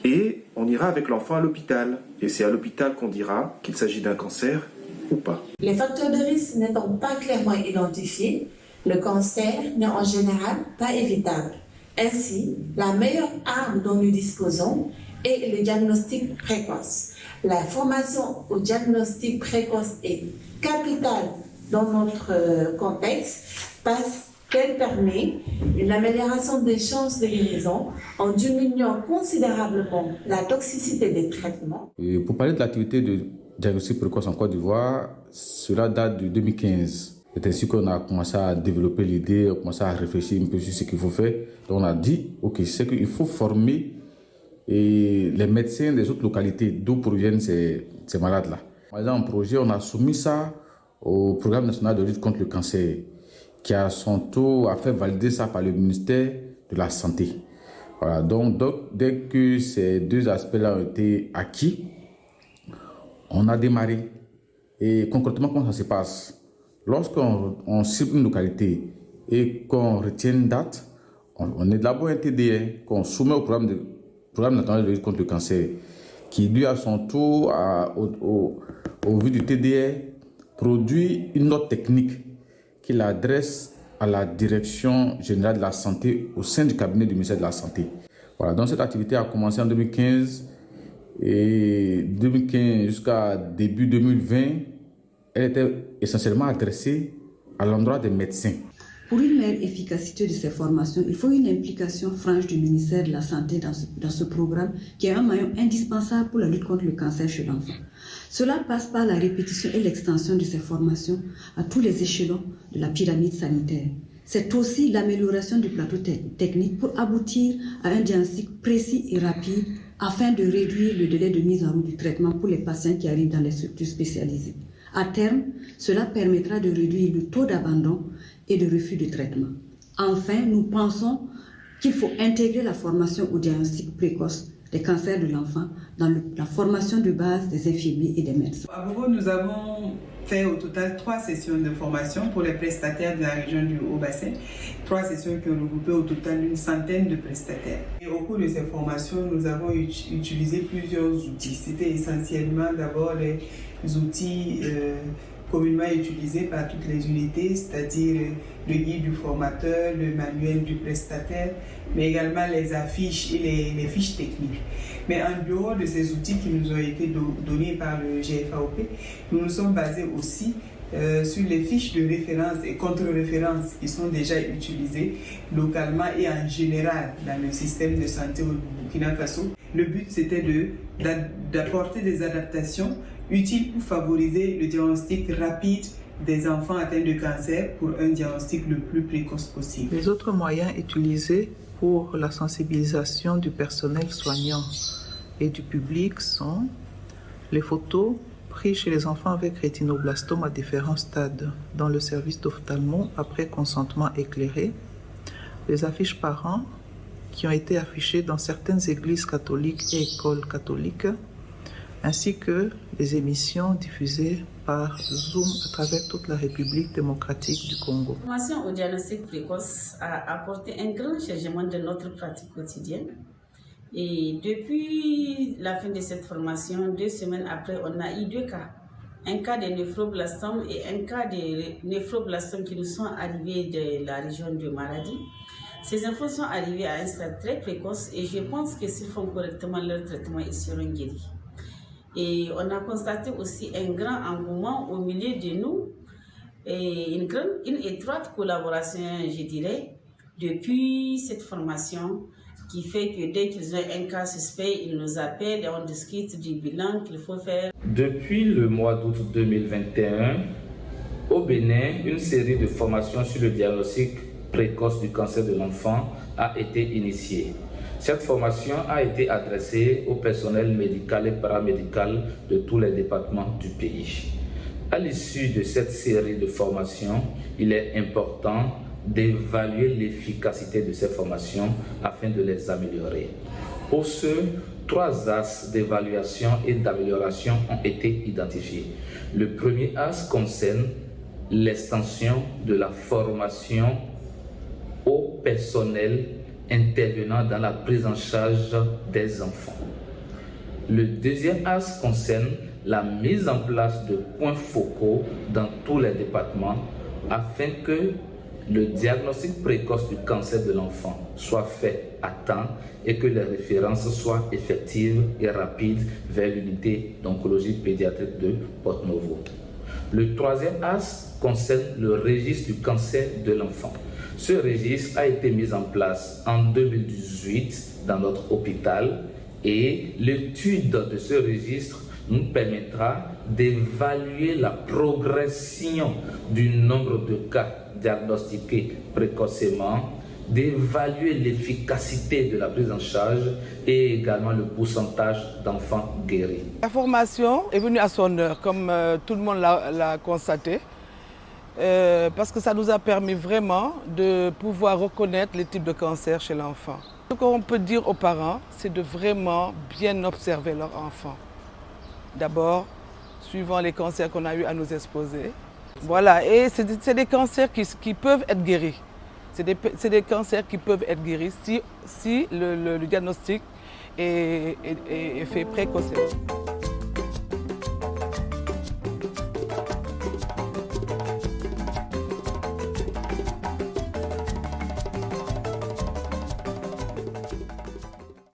et on ira avec l'enfant à l'hôpital. Et c'est à l'hôpital qu'on dira qu'il s'agit d'un cancer ou pas. Les facteurs de risque n'étant pas clairement identifiés, le cancer n'est en général pas évitable. Ainsi, la meilleure arme dont nous disposons est le diagnostic précoce. La formation au diagnostic précoce est capitale dans notre contexte parce qu'elle permet une amélioration des chances de guérison en diminuant considérablement la toxicité des traitements. Et pour parler de l'activité de diagnostic précoce en Côte d'Ivoire, cela date de 2015. C'est ainsi qu'on a commencé à développer l'idée, on a commencé à réfléchir un peu sur ce qu'il faut faire. Donc on a dit, ok, c'est qu'il faut former les médecins des autres localités d'où proviennent ces malades-là. Par exemple, un projet, on a soumis ça au Programme national de lutte contre le cancer, qui à son tour a fait valider ça par le ministère de la Santé. Voilà, donc dès que ces deux aspects-là ont été acquis, on a démarré. Et concrètement, comment ça se passe? Lorsqu'on cible une localité et qu'on retient une date, on est d'abord un TDA qu'on soumet au Programme national de lutte contre le cancer, qui lui à son tour, au vu du TDA, produit une note technique qu'il adresse à la Direction générale de la santé au sein du cabinet du ministère de la Santé. Voilà, donc cette activité a commencé en 2015 et 2015 jusqu'à début 2020, elle était essentiellement adressée à l'endroit des médecins. Pour une meilleure efficacité de ces formations, il faut une implication franche du ministère de la Santé dans ce programme qui est un maillon indispensable pour la lutte contre le cancer chez l'enfant. Cela passe par la répétition et l'extension de ces formations à tous les échelons de la pyramide sanitaire. C'est aussi l'amélioration du plateau technique pour aboutir à un diagnostic précis et rapide afin de réduire le délai de mise en route du traitement pour les patients qui arrivent dans les structures spécialisées. À terme, cela permettra de réduire le taux d'abandon et de refus de traitement. Enfin, nous pensons qu'il faut intégrer la formation au diagnostic précoce des cancers de l'enfant dans la formation de base des infirmiers et des médecins. À Bobo, nous avons fait au total 3 sessions de formation pour les prestataires de la région du Haut-Bassin. 3 sessions qui ont regroupé au total une centaine de prestataires. Et au cours de ces formations, nous avons utilisé plusieurs outils. C'était essentiellement d'abord les outils communément utilisés par toutes les unités, c'est-à-dire le guide du formateur, le manuel du prestataire, mais également les affiches et les fiches techniques. Mais en dehors de ces outils qui nous ont été donnés par le GFAOP, nous nous sommes basés aussi sur les fiches de référence et contre-référence qui sont déjà utilisées localement et en général dans le système de santé au Burkina Faso. Le but, c'était d'apporter des adaptations utiles pour favoriser le diagnostic rapide des enfants atteints de cancer pour un diagnostic le plus précoce possible. Les autres moyens utilisés pour la sensibilisation du personnel soignant et du public sont les photos prises chez les enfants avec rétinoblastome à différents stades dans le service d'ophtalmo après consentement éclairé, les affiches parents qui ont été affichées dans certaines églises catholiques et écoles catholiques, ainsi que les émissions diffusées par Zoom à travers toute la République démocratique du Congo. La formation au diagnostic précoce a apporté un grand changement de notre pratique quotidienne. Et depuis la fin de cette formation, 2 semaines après, on a eu 2 cas. Un cas de néphroblastome et un cas de néphroblastome qui nous sont arrivés de la région de Maradi. Ces enfants sont arrivés à un stade très précoce et je pense que s'ils font correctement leur traitement, ils seront guéris. Et on a constaté aussi un grand engouement au milieu de nous et une étroite collaboration, je dirais, depuis cette formation qui fait que dès qu'ils ont un cas suspect, ils nous appellent et on discute du bilan qu'il faut faire. Depuis le mois d'août 2021, au Bénin, une série de formations sur le diagnostic précoce du cancer de l'enfant a été initiée. Cette formation a été adressée au personnel médical et paramédical de tous les départements du pays. À l'issue de cette série de formations, il est important d'évaluer l'efficacité de ces formations afin de les améliorer. Pour ce, 3 axes d'évaluation et d'amélioration ont été identifiés. Le premier axe concerne l'extension de la formation au personnel intervenant dans la prise en charge des enfants. Le deuxième axe concerne la mise en place de points focaux dans tous les départements afin que le diagnostic précoce du cancer de l'enfant soit fait à temps et que les références soient effectives et rapides vers l'unité d'oncologie pédiatrique de Porto-Novo. Le troisième axe concerne le registre du cancer de l'enfant. Ce registre a été mis en place en 2018 dans notre hôpital et l'étude de ce registre nous permettra d'évaluer la progression du nombre de cas diagnostiqués précocement, d'évaluer l'efficacité de la prise en charge et également le pourcentage d'enfants guéris. La formation est venue à son heure, comme tout le monde l'a constaté, parce que ça nous a permis vraiment de pouvoir reconnaître les types de cancer chez l'enfant. Ce qu'on peut dire aux parents, c'est de vraiment bien observer leur enfant. D'abord, suivant les cancers qu'on a eu à nous exposer. Voilà, et c'est des cancers qui peuvent être guéris. C'est des cancers qui peuvent être guéris si le diagnostic est fait précocement.